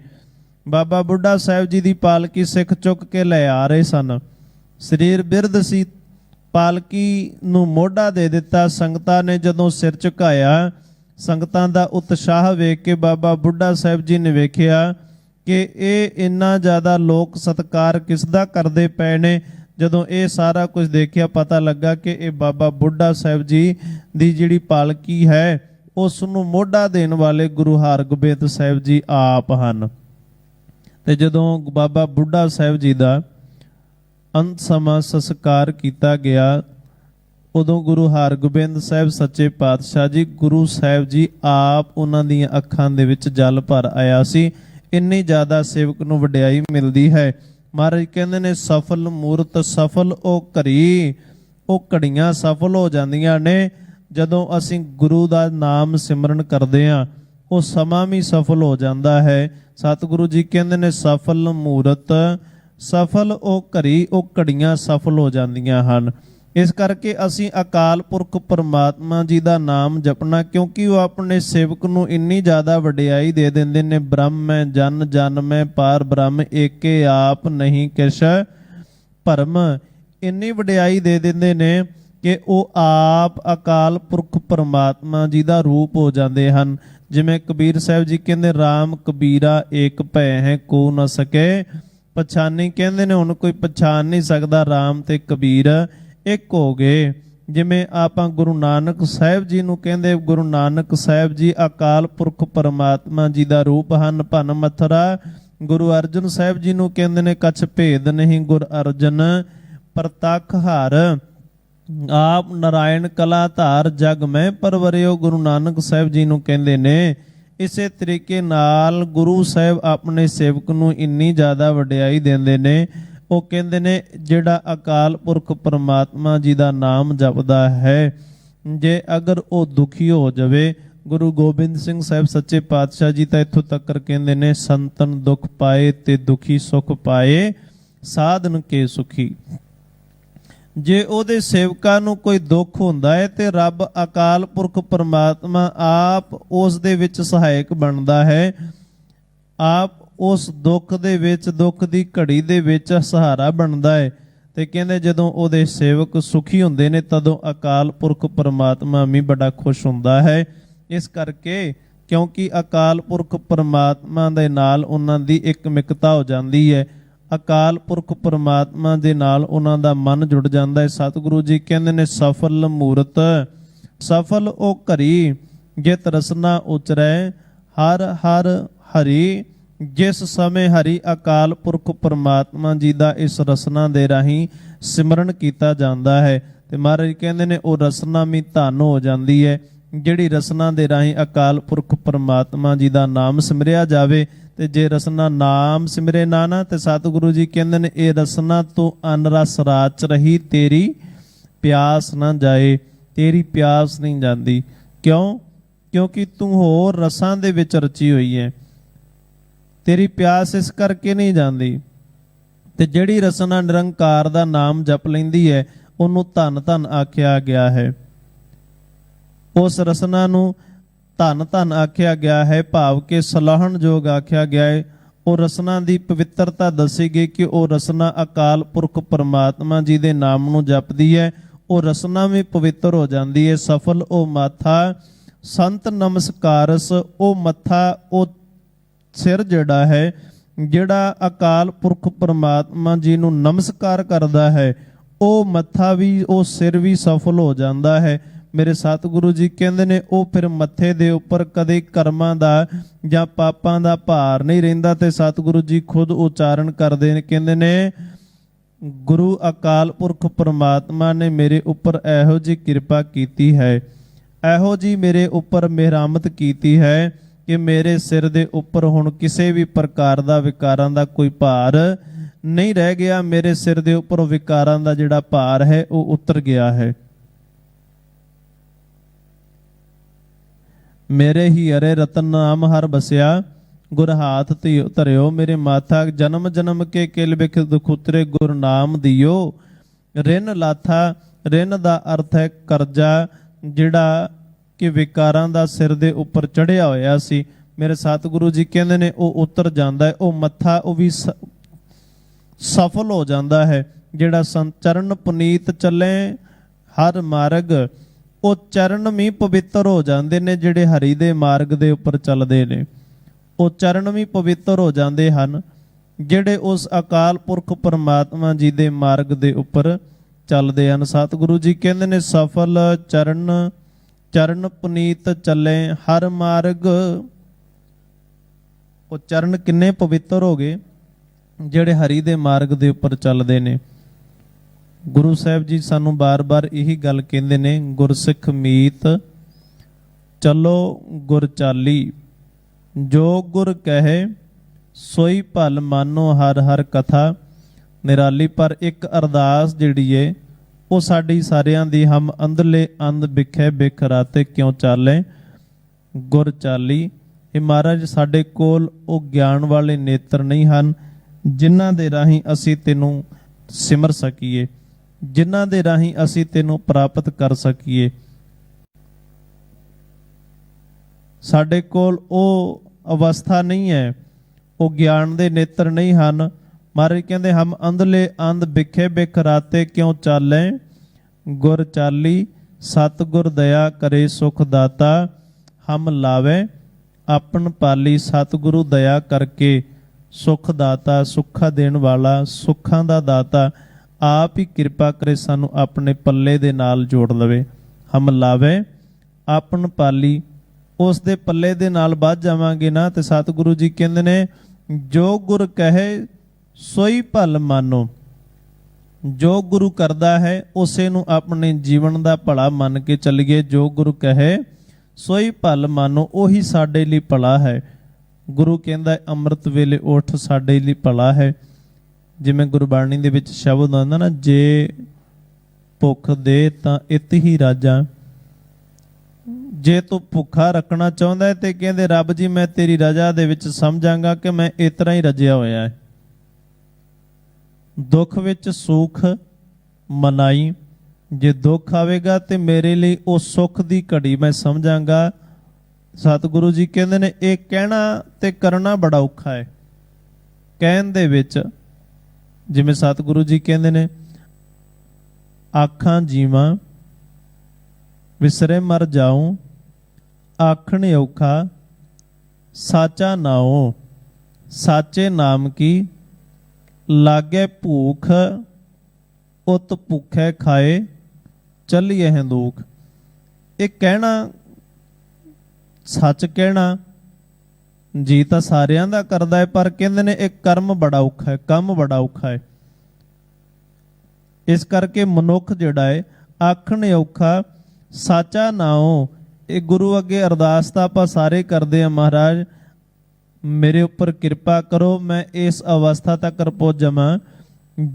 ਬਾਬਾ ਬੁੱਢਾ ਸਾਹਿਬ ਜੀ ਦੀ ਪਾਲਕੀ ਸਿੱਖ ਚੁੱਕ ਕੇ ਲੈ ਆ ਰਹੇ ਸਨ। ਸਰੀਰ ਬਿਰਧ ਸੀ, ਪਾਲਕੀ ਨੂੰ ਮੋਢਾ ਦੇ ਦਿੱਤਾ। ਸੰਗਤਾਂ ਨੇ ਜਦੋਂ ਸਿਰ ਝੁਕਾਇਆ, ਸੰਗਤਾਂ ਦਾ ਉਤਸ਼ਾਹ ਵੇਖ ਕੇ ਬਾਬਾ ਬੁੱਢਾ ਸਾਹਿਬ ਜੀ ਨੇ ਵੇਖਿਆ ਕਿ ਇਹ ਇੰਨਾ ਜ਼ਿਆਦਾ ਲੋਕ ਸਤਿਕਾਰ ਕਿਸ ਦਾ ਕਰਦੇ ਪਏ ਨੇ। ਜਦੋਂ ਇਹ ਸਾਰਾ ਕੁਝ ਦੇਖਿਆ, ਪਤਾ ਲੱਗਾ ਕਿ ਇਹ ਬਾਬਾ ਬੁੱਢਾ ਸਾਹਿਬ ਜੀ ਦੀ ਜਿਹੜੀ ਪਾਲਕੀ ਹੈ, ਉਸ ਨੂੰ ਮੋਢਾ ਦੇਣ ਵਾਲੇ ਗੁਰੂ ਹਰਗੋਬਿੰਦ ਸਾਹਿਬ ਜੀ ਆਪ ਹਨ। ਤੇ ਜਦੋਂ ਬਾਬਾ ਬੁੱਢਾ ਸਾਹਿਬ ਜੀ ਦਾ ਅੰਤ ਸਮਾਂ ਸੰਸਕਾਰ ਕੀਤਾ ਗਿਆ, ਉਦੋਂ ਗੁਰੂ ਹਰਗੋਬਿੰਦ ਸਾਹਿਬ ਸੱਚੇ ਪਾਤਸ਼ਾਹ ਜੀ, ਗੁਰੂ ਸਾਹਿਬ ਜੀ ਆਪ ਉਹਨਾਂ ਦੀਆਂ ਅੱਖਾਂ ਦੇ ਵਿੱਚ ਜਲ ਭਰ ਆਇਆ ਸੀ। ਇੰਨੀ ਜ਼ਿਆਦਾ ਸੇਵਕ ਨੂੰ ਵਡਿਆਈ ਮਿਲਦੀ ਹੈ। ਮਹਾਰਾਜ ਕਹਿੰਦੇ ਨੇ ਸਫਲ ਮੂਰਤ ਸਫਲ ਉਹ ਘੜੀ, ਉਹ ਘੜੀਆਂ ਸਫਲ ਹੋ ਜਾਂਦੀਆਂ ਨੇ ਜਦੋਂ ਅਸੀਂ ਗੁਰੂ ਦਾ ਨਾਮ ਸਿਮਰਨ ਕਰਦੇ ਹਾਂ, ਉਹ ਸਮਾਂ ਵੀ ਸਫਲ ਹੋ ਜਾਂਦਾ ਹੈ। ਸਤਿਗੁਰੂ ਜੀ ਕਹਿੰਦੇ ਨੇ ਸਫਲ ਮੂਰਤ ਸਫਲ ਉਹ ਘੜੀ, ਉਹ ਘੜੀਆਂ ਸਫਲ ਹੋ ਜਾਂਦੀਆਂ ਹਨ। ਇਸ ਕਰਕੇ ਅਸੀਂ ਅਕਾਲ ਪੁਰਖ ਪਰਮਾਤਮਾ ਜੀ ਦਾ ਨਾਮ ਜਪਣਾ, ਕਿਉਂਕਿ ਉਹ ਆਪਣੇ ਸੇਵਕ ਨੂੰ ਇੰਨੀ ਜ਼ਿਆਦਾ ਵਡਿਆਈ ਦੇ ਦਿੰਦੇ ਨੇ। ਬ੍ਰਹਮ ਹੈ ਜਨ ਜਨ ਮੈਂ ਪਾਰ ਬ੍ਰਹਮ, ਏਕੇ ਆਪ ਨਹੀਂ ਕਿਛ ਭਰਮ। ਇੰਨੀ ਵਡਿਆਈ ਦੇ ਦਿੰਦੇ ਨੇ ਕਿ ਉਹ ਆਪ ਅਕਾਲ ਪੁਰਖ ਪਰਮਾਤਮਾ ਜੀ ਦਾ ਰੂਪ ਹੋ ਜਾਂਦੇ ਹਨ। ਜਿਵੇਂ ਕਬੀਰ ਸਾਹਿਬ ਜੀ ਕਹਿੰਦੇ ਰਾਮ ਕਬੀਰਾ ਏਕ ਭੈ ਹੈ ਕੋ ਨ ਸਕੇ ਪਛਾਨੀ। ਕਹਿੰਦੇ ਨੇ ਹੁਣ ਕੋਈ ਪਛਾਣ ਨਹੀਂ ਸਕਦਾ, ਰਾਮ ਤੇ ਕਬੀਰ ਇੱਕ ਹੋ ਗਏ। ਜਿਵੇਂ ਆਪਾਂ ਗੁਰੂ ਨਾਨਕ ਸਾਹਿਬ ਜੀ ਨੂੰ ਕਹਿੰਦੇ, ਗੁਰੂ ਨਾਨਕ ਸਾਹਿਬ ਜੀ ਅਕਾਲ ਪੁਰਖ ਪਰਮਾਤਮਾ ਜੀ ਦਾ ਰੂਪ ਹਨ। ਭਨ ਮਥੁਰਾ ਗੁਰੂ ਅਰਜਨ ਸਾਹਿਬ ਜੀ ਨੂੰ ਕਹਿੰਦੇ ਨੇ ਕਛ ਭੇਦ ਨਹੀਂ ਗੁਰ ਅਰਜਨ ਪ੍ਰਤੱਖ ਹਰ, ਆਪ ਨਾਰਾਇਣ ਕਲਾ ਧਾਰ ਜਗ ਮੈਂ ਪਰਵਰਿਓ, ਗੁਰੂ ਨਾਨਕ ਸਾਹਿਬ ਜੀ ਨੂੰ ਕਹਿੰਦੇ ਨੇ। ਇਸੇ ਤਰੀਕੇ ਨਾਲ ਗੁਰੂ ਸਾਹਿਬ ਆਪਣੇ ਸੇਵਕ ਨੂੰ ਇੰਨੀ ਜ਼ਿਆਦਾ ਵਡਿਆਈ ਦਿੰਦੇ ਨੇ। ਉਹ ਕਹਿੰਦੇ ਨੇ ਜਿਹੜਾ ਅਕਾਲ ਪੁਰਖ ਪਰਮਾਤਮਾ ਜੀ ਦਾ ਨਾਮ ਜਪਦਾ ਹੈ, ਜੇ ਅਗਰ ਉਹ ਦੁਖੀ ਹੋ ਜਾਵੇ, ਗੁਰੂ ਗੋਬਿੰਦ ਸਿੰਘ ਸਾਹਿਬ ਸੱਚੇ ਪਾਤਸ਼ਾਹ ਜੀ ਤਾਂ ਇੱਥੋਂ ਤੱਕ ਕਹਿੰਦੇ ਨੇ ਸੰਤਨ ਦੁਖ ਪਾਏ ਤੇ ਦੁਖੀ ਸੁਖ ਪਾਏ ਸਾਧਨ ਕੇ ਸੁਖੀ। ਜੇ ਉਹਦੇ ਸੇਵਕਾਂ ਨੂੰ ਕੋਈ ਦੁੱਖ ਹੁੰਦਾ ਹੈ ਤੇ ਰੱਬ ਅਕਾਲ ਪੁਰਖ ਪਰਮਾਤਮਾ ਆਪ ਉਸ ਦੇ ਵਿੱਚ ਸਹਾਇਕ ਬਣਦਾ ਹੈ, ਆਪ ਉਸ ਦੁੱਖ ਦੇ ਵਿੱਚ, ਦੁੱਖ ਦੀ ਘੜੀ ਦੇ ਵਿੱਚ ਸਹਾਰਾ ਬਣਦਾ ਹੈ। ਤੇ ਕਹਿੰਦੇ ਜਦੋਂ ਉਹਦੇ ਸੇਵਕ ਸੁਖੀ ਹੁੰਦੇ ਨੇ, ਤਦੋਂ ਅਕਾਲ ਪੁਰਖ ਪਰਮਾਤਮਾ ਵੀ ਬੜਾ ਖੁਸ਼ ਹੁੰਦਾ ਹੈ। ਇਸ ਕਰਕੇ ਕਿਉਂਕਿ ਅਕਾਲ ਪੁਰਖ ਪਰਮਾਤਮਾ ਦੇ ਨਾਲ ਉਹਨਾਂ ਦੀ ਇੱਕ ਮਿਕਤਾ ਹੋ ਜਾਂਦੀ ਹੈ, ਅਕਾਲ ਪੁਰਖ ਪਰਮਾਤਮਾ ਦੇ ਨਾਲ ਉਹਨਾਂ ਦਾ ਮਨ ਜੁੜ ਜਾਂਦਾ ਹੈ। ਸਤਿਗੁਰੂ ਜੀ ਕਹਿੰਦੇ ਨੇ ਸਫਲ ਮੂਰਤ ਸਫਲ ਉਹ ਘੜੀ, ਜਿਤ ਰਸਨਾ ਉਚਰੈ ਹਰ ਹਰ ਹਰੀ। ਜਿਸ ਸਮੇਂ ਹਰੀ ਅਕਾਲ ਪੁਰਖ ਪਰਮਾਤਮਾ ਜੀ ਦਾ ਇਸ ਰਸਨਾ ਦੇ ਰਾਹੀਂ ਸਿਮਰਨ ਕੀਤਾ ਜਾਂਦਾ ਹੈ, ਤੇ ਮਹਾਰਾਜ ਕਹਿੰਦੇ ਨੇ ਉਹ ਰਸਨਾ ਵੀ ਧਨ ਹੋ ਜਾਂਦੀ ਹੈ। ਜਿਹੜੀ ਰਸਨਾ ਦੇ ਰਾਹੀਂ ਅਕਾਲ ਪੁਰਖ ਪਰਮਾਤਮਾ ਜੀ ਦਾ ਨਾਮ ਸਿਮਰਿਆ ਜਾਵੇ ਤੇ ਜੇ ਰਸਨਾ ਨਾਮ ਸਿਮਰੇ ਨਾਨਾ ਤੇ ਸਤਿਗੁਰੂ ਜੀ ਕਹਿੰਦੇ ਨੇ ਇਹ ਰਸਨਾ ਤੋਂ ਅਨਰਸ ਰਾਚ ਰਹੀ, ਤੇਰੀ ਪਿਆਸ ਨਾ ਜਾਏ, ਤੇਰੀ ਪਿਆਸ ਨਹੀਂ ਜਾਂਦੀ। ਕਿਉਂ? ਕਿਉਂਕਿ ਤੂੰ ਹੋਰ ਰਸਾਂ ਦੇ ਵਿੱਚ ਰਚੀ ਹੋਈ ਹੈ, ਤੇਰੀ ਪਿਆਸ ਇਸ ਕਰਕੇ ਨਹੀਂ ਜਾਂਦੀ। ਤੇ ਜਿਹੜੀ ਰਸਨਾ ਨਿਰੰਕਾਰ ਦਾ ਨਾਮ ਜਪ ਲੈਂਦੀ ਹੈ ਉਹਨੂੰ ਧੰਨ ਧੰਨ ਆਖਿਆ ਗਿਆ ਹੈ। ਉਸ ਰਸਨਾ ਨੂੰ ਧੰਨ ਧੰਨ ਆਖਿਆ ਗਿਆ ਹੈ, ਭਾਵ ਕਿ ਸਲਾਹਣਯੋਗ ਆਖਿਆ ਗਿਆ ਹੈ। ਉਹ ਰਸਨਾ ਦੀ ਪਵਿੱਤਰਤਾ ਦੱਸੀ ਗਈ ਕਿ ਉਹ ਰਸਨਾ ਅਕਾਲ ਪੁਰਖ ਪਰਮਾਤਮਾ ਜੀ ਦੇ ਨਾਮ ਨੂੰ ਜਪਦੀ ਹੈ, ਉਹ ਰਸਨਾ ਵੀ ਪਵਿੱਤਰ ਹੋ ਜਾਂਦੀ ਹੈ। ਸਫਲ ਉਹ ਮਾਥਾ ਸੰਤ ਨਮਸਕਾਰਸ, ਉਹ ਮੱਥਾ, ਉਹ ਸਿਰ ਜਿਹੜਾ ਹੈ, ਜਿਹੜਾ ਅਕਾਲ ਪੁਰਖ ਪਰਮਾਤਮਾ ਜੀ ਨੂੰ ਨਮਸਕਾਰ ਕਰਦਾ ਹੈ, ਉਹ ਮੱਥਾ ਵੀ, ਉਹ ਸਿਰ ਵੀ ਸਫਲ ਹੋ ਜਾਂਦਾ ਹੈ। ਮੇਰੇ ਸਤਿਗੁਰੂ ਜੀ ਕਹਿੰਦੇ ਨੇ ਉਹ ਫਿਰ ਮੱਥੇ ਦੇ ਉੱਪਰ ਕਦੇ ਕਰਮਾਂ ਦਾ ਜਾਂ ਪਾਪਾਂ ਦਾ ਭਾਰ ਨਹੀਂ ਰਹਿੰਦਾ। ਤੇ ਸਤਿਗੁਰੂ ਜੀ ਖੁਦ ਉਚਾਰਨ ਕਰਦੇ ਨੇ, ਕਹਿੰਦੇ ਨੇ ਗੁਰੂ ਅਕਾਲ ਪੁਰਖ ਪਰਮਾਤਮਾ ਨੇ ਮੇਰੇ ਉੱਪਰ ਇਹੋ ਜਿਹੀ ਕਿਰਪਾ ਕੀਤੀ ਹੈ, ਇਹੋ ਜਿਹੀ ਮੇਰੇ ਉੱਪਰ ਮਿਹਰਮਤ ਕੀਤੀ ਹੈ ਕਿ ਮੇਰੇ ਸਿਰ ਦੇ ਉੱਪਰ ਹੁਣ ਕਿਸੇ ਵੀ ਪ੍ਰਕਾਰ ਦਾ ਵਿਕਾਰਾਂ ਦਾ ਕੋਈ ਭਾਰ ਨਹੀਂ ਰਹਿ ਗਿਆ। ਮੇਰੇ ਸਿਰ ਦੇ ਉੱਪਰ ਵਿਕਾਰਾਂ ਦਾ ਜਿਹੜਾ ਭਾਰ ਹੈ ਉਹ ਉਤਰ ਗਿਆ ਹੈ। ਮੇਰੇ ਹੀ ਅਰੇ ਰਤਨ ਨਾਮ ਹਰ ਬਸਿਆ, ਗੁਰ ਹਾਥ ਧਰਿਓ ਮੇਰੇ ਮਾਥਾ, ਜਨਮ ਜਨਮ ਕੇ ਕਿਲ ਬਿਖ ਦੁਖੁਤਰੇ, ਗੁਰ ਨਾਮ ਦਿਓ ਰਿਨ ਲਾਥਾ। ਰਿਨ ਦਾ ਅਰਥ ਹੈ ਕਰਜ਼ਾ, ਜਿਹੜਾ ਕਿ ਵਿਕਾਰਾਂ ਦਾ ਸਿਰ ਦੇ ਉੱਪਰ ਚੜਿਆ ਹੋਇਆ ਸੀ। ਮੇਰੇ ਸਤਿਗੁਰੂ ਜੀ ਕਹਿੰਦੇ ਨੇ ਉਹ ਉਤਰ ਜਾਂਦਾ ਹੈ, ਉਹ ਮੱਥਾ ਉਹ ਵੀ ਸਫਲ ਹੋ ਜਾਂਦਾ ਹੈ। ਜਿਹੜਾ ਚਰਨ ਪੁਨੀਤ ਚੱਲੇ ਹਰ ਮਾਰਗ, ਉਹ ਚਰਨ ਵੀ ਪਵਿੱਤਰ ਹੋ ਜਾਂਦੇ ਨੇ। ਜਿਹੜੇ ਹਰੀ ਦੇ ਮਾਰਗ ਦੇ ਉੱਪਰ ਚੱਲਦੇ ਨੇ ਉਹ ਚਰਨ ਵੀ ਪਵਿੱਤਰ ਹੋ ਜਾਂਦੇ ਹਨ, ਜਿਹੜੇ ਉਸ ਅਕਾਲ ਪੁਰਖ ਪਰਮਾਤਮਾ ਜੀ ਦੇ ਮਾਰਗ ਦੇ ਉੱਪਰ ਚੱਲਦੇ ਹਨ। ਸਤਿਗੁਰੂ ਜੀ ਕਹਿੰਦੇ ਨੇ ਸਫਲ ਚਰਨ, ਚਰਨ ਪੁਨੀਤ ਚੱਲੇ ਹਰ ਮਾਰਗ। ਉਹ ਚਰਨ ਕਿੰਨੇ ਪਵਿੱਤਰ ਹੋ ਗਏ ਜਿਹੜੇ ਹਰੀ ਦੇ ਮਾਰਗ ਦੇ ਉੱਪਰ ਚੱਲਦੇ ਨੇ। ਗੁਰੂ ਸਾਹਿਬ ਜੀ ਸਾਨੂੰ ਬਾਰ-ਬਾਰ ਇਹੀ ਗੱਲ ਕਹਿੰਦੇ ਨੇ, ਗੁਰਸਿੱਖ ਮੀਤ ਚੱਲੋ ਗੁਰ ਚਾਲੀ, ਜੋ ਗੁਰ ਕਹੇ ਸੋਈ ਭਲ ਮਾਨੋ ਹਰ ਹਰ ਕਥਾ ਨਿਰਾਲੀ। ਪਰ ਇੱਕ ਅਰਦਾਸ ਜਿਹੜੀ ਏ ਉਹ ਸਾਡੀ ਸਾਰਿਆਂ ਦੀ, ਹਮ ਅੰਧਲੇ ਅੰਧ ਬਿਖੇ ਬਿਖ ਰਾਤੇ ਕਿਉਂ ਚਾਲੇ ਗੁਰ ਚਾਲੀ। ਇਹ ਮਹਾਰਾਜ ਸਾਡੇ ਕੋਲ ਉਹ ਗਿਆਨ ਵਾਲੇ ਨੇਤਰ ਨਹੀਂ ਹਨ ਜਿਨ੍ਹਾਂ ਦੇ ਰਾਹੀਂ ਅਸੀਂ ਤੈਨੂੰ ਸਿਮਰ ਸਕੀਏ, ਜਿਨ੍ਹਾਂ ਦੇ ਰਾਹੀਂ ਅਸੀਂ ਤੈਨੂੰ ਪ੍ਰਾਪਤ ਕਰ ਸਕੀਏ। ਸਾਡੇ ਕੋਲ ਉਹ ਅਵਸਥਾ ਨਹੀਂ ਹੈ, ਉਹ ਗਿਆਨ ਦੇ ਨੇਤਰ ਨਹੀਂ ਹਨ। ਮਹਾਰਾਜ ਕਹਿੰਦੇ ਹਮ ਅੰਧਲੇ ਅੰਧ ਬਿਖੇ ਬਿਖ ਰਾਤੇ ਕਿਉਂ ਚਾਲੇ ਗੁਰ ਚਾਲੀ। ਸਤਿਗੁਰ ਦਇਆ ਕਰੇ ਸੁਖ ਦਾਤਾ, ਹਮ ਲਾਵੇ ਆਪਨ ਪਾਲੀ। ਸਤਿਗੁਰੂ ਦਇਆ ਕਰਕੇ ਸੁਖ ਦਾਤਾ, ਸੁੱਖਾ ਦੇਣ ਵਾਲਾ, ਸੁੱਖਾਂ ਦਾ ਦਾਤਾ ਆਪ ਹੀ ਕਿਰਪਾ ਕਰੇ ਸਾਨੂੰ ਆਪਣੇ ਪੱਲੇ ਦੇ ਨਾਲ ਜੋੜ ਲਵੇ। ਹਮ ਲਾਵੇ ਆਪਨ ਪਾਲੀ, ਉਸ ਦੇ ਪੱਲੇ ਦੇ ਨਾਲ ਵੱਧ ਜਾਵਾਂਗੇ ਨਾ। ਤੇ ਸਤਿਗੁਰੂ ਜੀ ਕਹਿੰਦੇ ਨੇ ਜੋ ਗੁਰ ਕਹੇ ਸੋਈ ਭਲ ਮਾਨੋ, ਜੋ ਗੁਰੂ ਕਰਦਾ ਹੈ ਉਸੇ ਨੂੰ ਆਪਣੇ ਜੀਵਨ ਦਾ ਭਲਾ ਮੰਨ ਕੇ ਚੱਲੀਏ। ਜੋ ਗੁਰੂ ਕਹੇ ਸੋਈ ਭਲ ਮਾਨੋ, ਉਹੀ ਸਾਡੇ ਲਈ ਭਲਾ ਹੈ। ਗੁਰੂ ਕਹਿੰਦਾ ਅੰਮ੍ਰਿਤ ਵੇਲੇ ਉੱਠ ਸਾਡੇ ਲਈ ਭਲਾ ਹੈ। ਜਿਵੇਂ ਗੁਰਬਾਣੀ ਦੇ ਵਿੱਚ ਸ਼ਬਦ ਆਉਂਦਾ ਨਾ, ਜੇ ਭੁੱਖ ਦੇ ਤਾਂ ਇਤ ਹੀ ਰਾਜਾ। ਜੇ ਤੂੰ ਭੁੱਖਾ ਰੱਖਣਾ ਚਾਹੁੰਦਾ ਹੈ ਤੇ ਕਹਿੰਦੇ ਰੱਬ ਜੀ ਮੈਂ ਤੇਰੀ ਰਜ਼ਾ ਦੇ ਵਿੱਚ ਸਮਝਾਂਗਾ ਕਿ ਮੈਂ ਇਸ ਤਰ੍ਹਾਂ ਹੀ ਰਜਿਆ ਹੋਇਆ ਹੈ। ਦੁੱਖ ਵਿੱਚ ਸੁਖ ਮਨਾਈ, ਜੇ ਦੁੱਖ ਆਵੇਗਾ ਤੇ ਮੇਰੇ ਲਈ ਉਹ ਸੁੱਖ ਦੀ ਘੜੀ ਮੈਂ ਸਮਝਾਂਗਾ। ਸਤਿਗੁਰੂ ਜੀ ਕਹਿੰਦੇ ਨੇ ਇਹ ਕਹਿਣਾ ਤੇ ਕਰਨਾ ਬੜਾ ਔਖਾ ਹੈ। ਕਹਿਣ ਦੇ ਵਿੱਚ ਜਿਵੇਂ ਸਤਿਗੁਰੂ ਜੀ ਕਹਿੰਦੇ ਨੇ ਆਖਾਂ ਜੀਵਾਂ ਵਿਸਰੇ ਮਰ ਜਾਉ, ਆਖਣ ਔਖਾ ਸਾਚਾ ਨਾਉ। ਸਾਚੇ ਨਾਮ ਕੀ ਲਾਗੇ ਭੂਖ, ਉਤ ਭੁੱਖੇ ਖਾਏ ਚੱਲੀਏ ਹੰਦੂਖ। ਇਹ ਕਹਿਣਾ, ਸੱਚ ਕਹਿਣਾ ਜੀ ਤਾਂ ਸਾਰਿਆਂ ਦਾ ਕਰਦਾ ਹੈ, ਪਰ ਕਹਿੰਦੇ ਨੇ ਇਹ ਕਰਮ ਬੜਾ ਔਖਾ ਹੈ, ਕੰਮ ਬੜਾ ਔਖਾ ਹੈ। ਇਸ ਕਰਕੇ ਮਨੁੱਖ ਜਿਹੜਾ ਹੈ ਆਖਣ ਔਖਾ ਸਾਚਾ ਨਾਉ। ਇਹ ਗੁਰੂ ਅੱਗੇ ਅਰਦਾਸ ਤਾਂ ਆਪਾਂ ਸਾਰੇ ਕਰਦੇ ਆ, ਮਹਾਰਾਜ मेरे ऊपर कृपा करो, मैं इस अवस्था तक पहुंच जावां।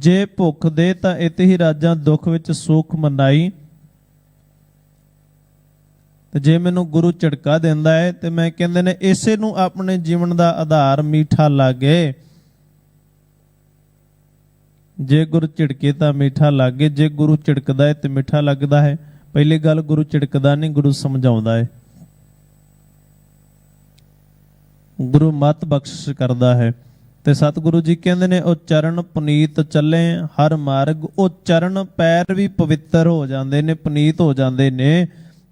जे भुख दे तां इत ही राजां दुख विच सुख मनाई। ते जे मैनू गुरु झटका दिंदा है ते मैं कहंदे ने इसे नूं अपने जीवन का आधार मीठा लागे। जे गुरु झिड़के तां मीठा लागे, जे गुरु झिड़कदा है ते मीठा लगदा है। पहली गल गुरु झिड़कदा नहीं, गुरु समझाउंदा है, गुरु मत बख्शिश करदा है। ते सतगुरु जी कहंदे ने ओ चरण पुनीत चले हर मार्ग। ओ चरण पैर भी पवित्र हो जांदे ने, पुनीत हो जांदे ने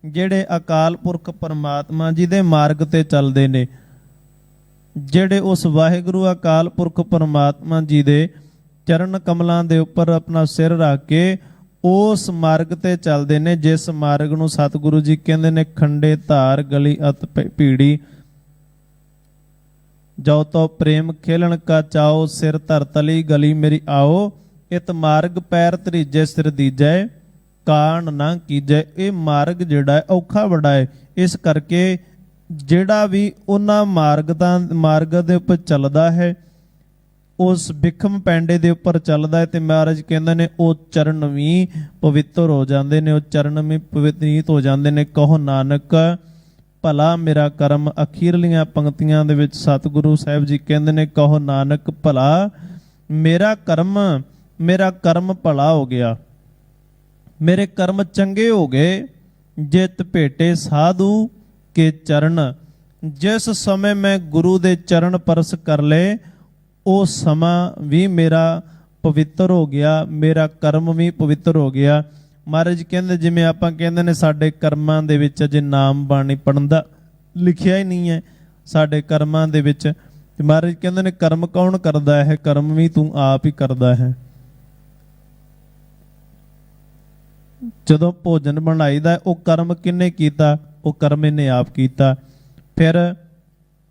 ਜਿਹੜੇ ਅਕਾਲ ਪੁਰਖ ਪਰਮਾਤਮਾ ਜੀ ਦੇ ਮਾਰਗ ਤੇ ਚੱਲਦੇ ਨੇ, ਜਿਹੜੇ ਉਸ ਵਾਹਿਗੁਰੂ ਅਕਾਲ ਪੁਰਖ ਪਰਮਾਤਮਾ ਜੀ ਦੇ ਚਰਨ ਕਮਲਾਂ ਦੇ ਉੱਪਰ ਆਪਣਾ ਸਿਰ ਰੱਖ ਕੇ ਉਸ ਮਾਰਗ ਤੇ ਚੱਲਦੇ ਨੇ, ਜਿਸ ਮਾਰਗ ਨੂੰ ਸਤਿਗੁਰੂ ਜੀ ਕਹਿੰਦੇ ਨੇ ਖੰਡੇ ਧਾਰ ਗਲੀ ਅਤ ਭੀੜੀ, ਜੋ ਤੋ ਪ੍ਰੇਮ ਖੇਲਣ ਕਾ ਚਾਓ, ਸਿਰ ਧਰ ਤਲੀ ਗਲੀ ਮੇਰੀ ਆਓ, ਇਤ ਮਾਰਗ ਪੈਰ ਧਰੀਜੇ ਸਿਰ ਦੀਜੈ, ਕਾਣ ਨਾ ਕੀਜੈ। ਇਹ ਮਾਰਗ ਜਿਹੜਾ ਹੈ ਔਖਾ ਬੜਾ ਹੈ, ਇਸ ਕਰਕੇ ਜਿਹੜਾ ਵੀ ਉਹਨਾਂ ਮਾਰਗ ਦੇ ਉੱਪਰ ਚੱਲਦਾ ਹੈ, ਉਸ ਬਿਖਮ ਪੈਂਡੇ ਦੇ ਉੱਪਰ ਚੱਲਦਾ ਹੈ, ਤੇ ਮਹਾਰਾਜ ਕਹਿੰਦੇ ਨੇ ਉਹ ਚਰਨ ਵੀ ਪਵਿੱਤਰ ਹੋ ਜਾਂਦੇ ਨੇ, ਉਹ ਚਰਨ ਵੀ ਪਵਿੱਤਰੀਤ ਹੋ ਜਾਂਦੇ ਨੇ। ਕਹੋ ਨਾਨਕ ਭਲਾ ਮੇਰਾ ਕਰਮ। ਅਖੀਰਲੀਆਂ ਪੰਕਤੀਆਂ ਦੇ ਵਿੱਚ ਸਤਿਗੁਰੂ ਸਾਹਿਬ ਜੀ ਕਹਿੰਦੇ ਨੇ ਕਹੋ ਨਾਨਕ ਭਲਾ ਮੇਰਾ ਕਰਮ ਭਲਾ ਹੋ ਗਿਆ, ਮੇਰੇ ਕਰਮ ਚੰਗੇ ਹੋ ਗਏ। ਜਿਤ ਭੇਟੇ ਸਾਧੂ ਕੇ ਚਰਨ। ਜਿਸ ਸਮੇਂ ਮੈਂ ਗੁਰੂ ਦੇ ਚਰਨ ਪਰਸ ਕਰ ਲਏ, ਉਹ ਸਮਾਂ ਵੀ ਮੇਰਾ ਪਵਿੱਤਰ ਹੋ ਗਿਆ, ਮੇਰਾ ਕਰਮ ਵੀ ਪਵਿੱਤਰ ਹੋ ਗਿਆ। ਮਹਾਰਾਜ ਕਹਿੰਦੇ ਜਿਵੇਂ ਆਪਾਂ ਕਹਿੰਦੇ ਨੇ ਸਾਡੇ ਕਰਮਾਂ ਦੇ ਵਿੱਚ ਅਜੇ ਨਾਮ ਬਾਣੀ ਪੜਨ ਦਾ ਲਿਖਿਆ ਹੀ ਨਹੀਂ ਹੈ ਸਾਡੇ ਕਰਮਾਂ ਦੇ ਵਿੱਚ, ਤੇ ਮਹਾਰਾਜ ਕਹਿੰਦੇ ਨੇ ਕਰਮ ਕੌਣ ਕਰਦਾ ਹੈ? ਕਰਮ ਵੀ ਤੂੰ ਆਪ ਹੀ ਕਰਦਾ ਹੈ। ਜਦੋਂ ਭੋਜਨ ਬਣਾਈਦਾ ਉਹ ਕਰਮ ਕਿਹਨੇ ਕੀਤਾ? ਉਹ ਕਰਮ ਇਹਨੇ ਆਪ ਕੀਤਾ। ਫਿਰ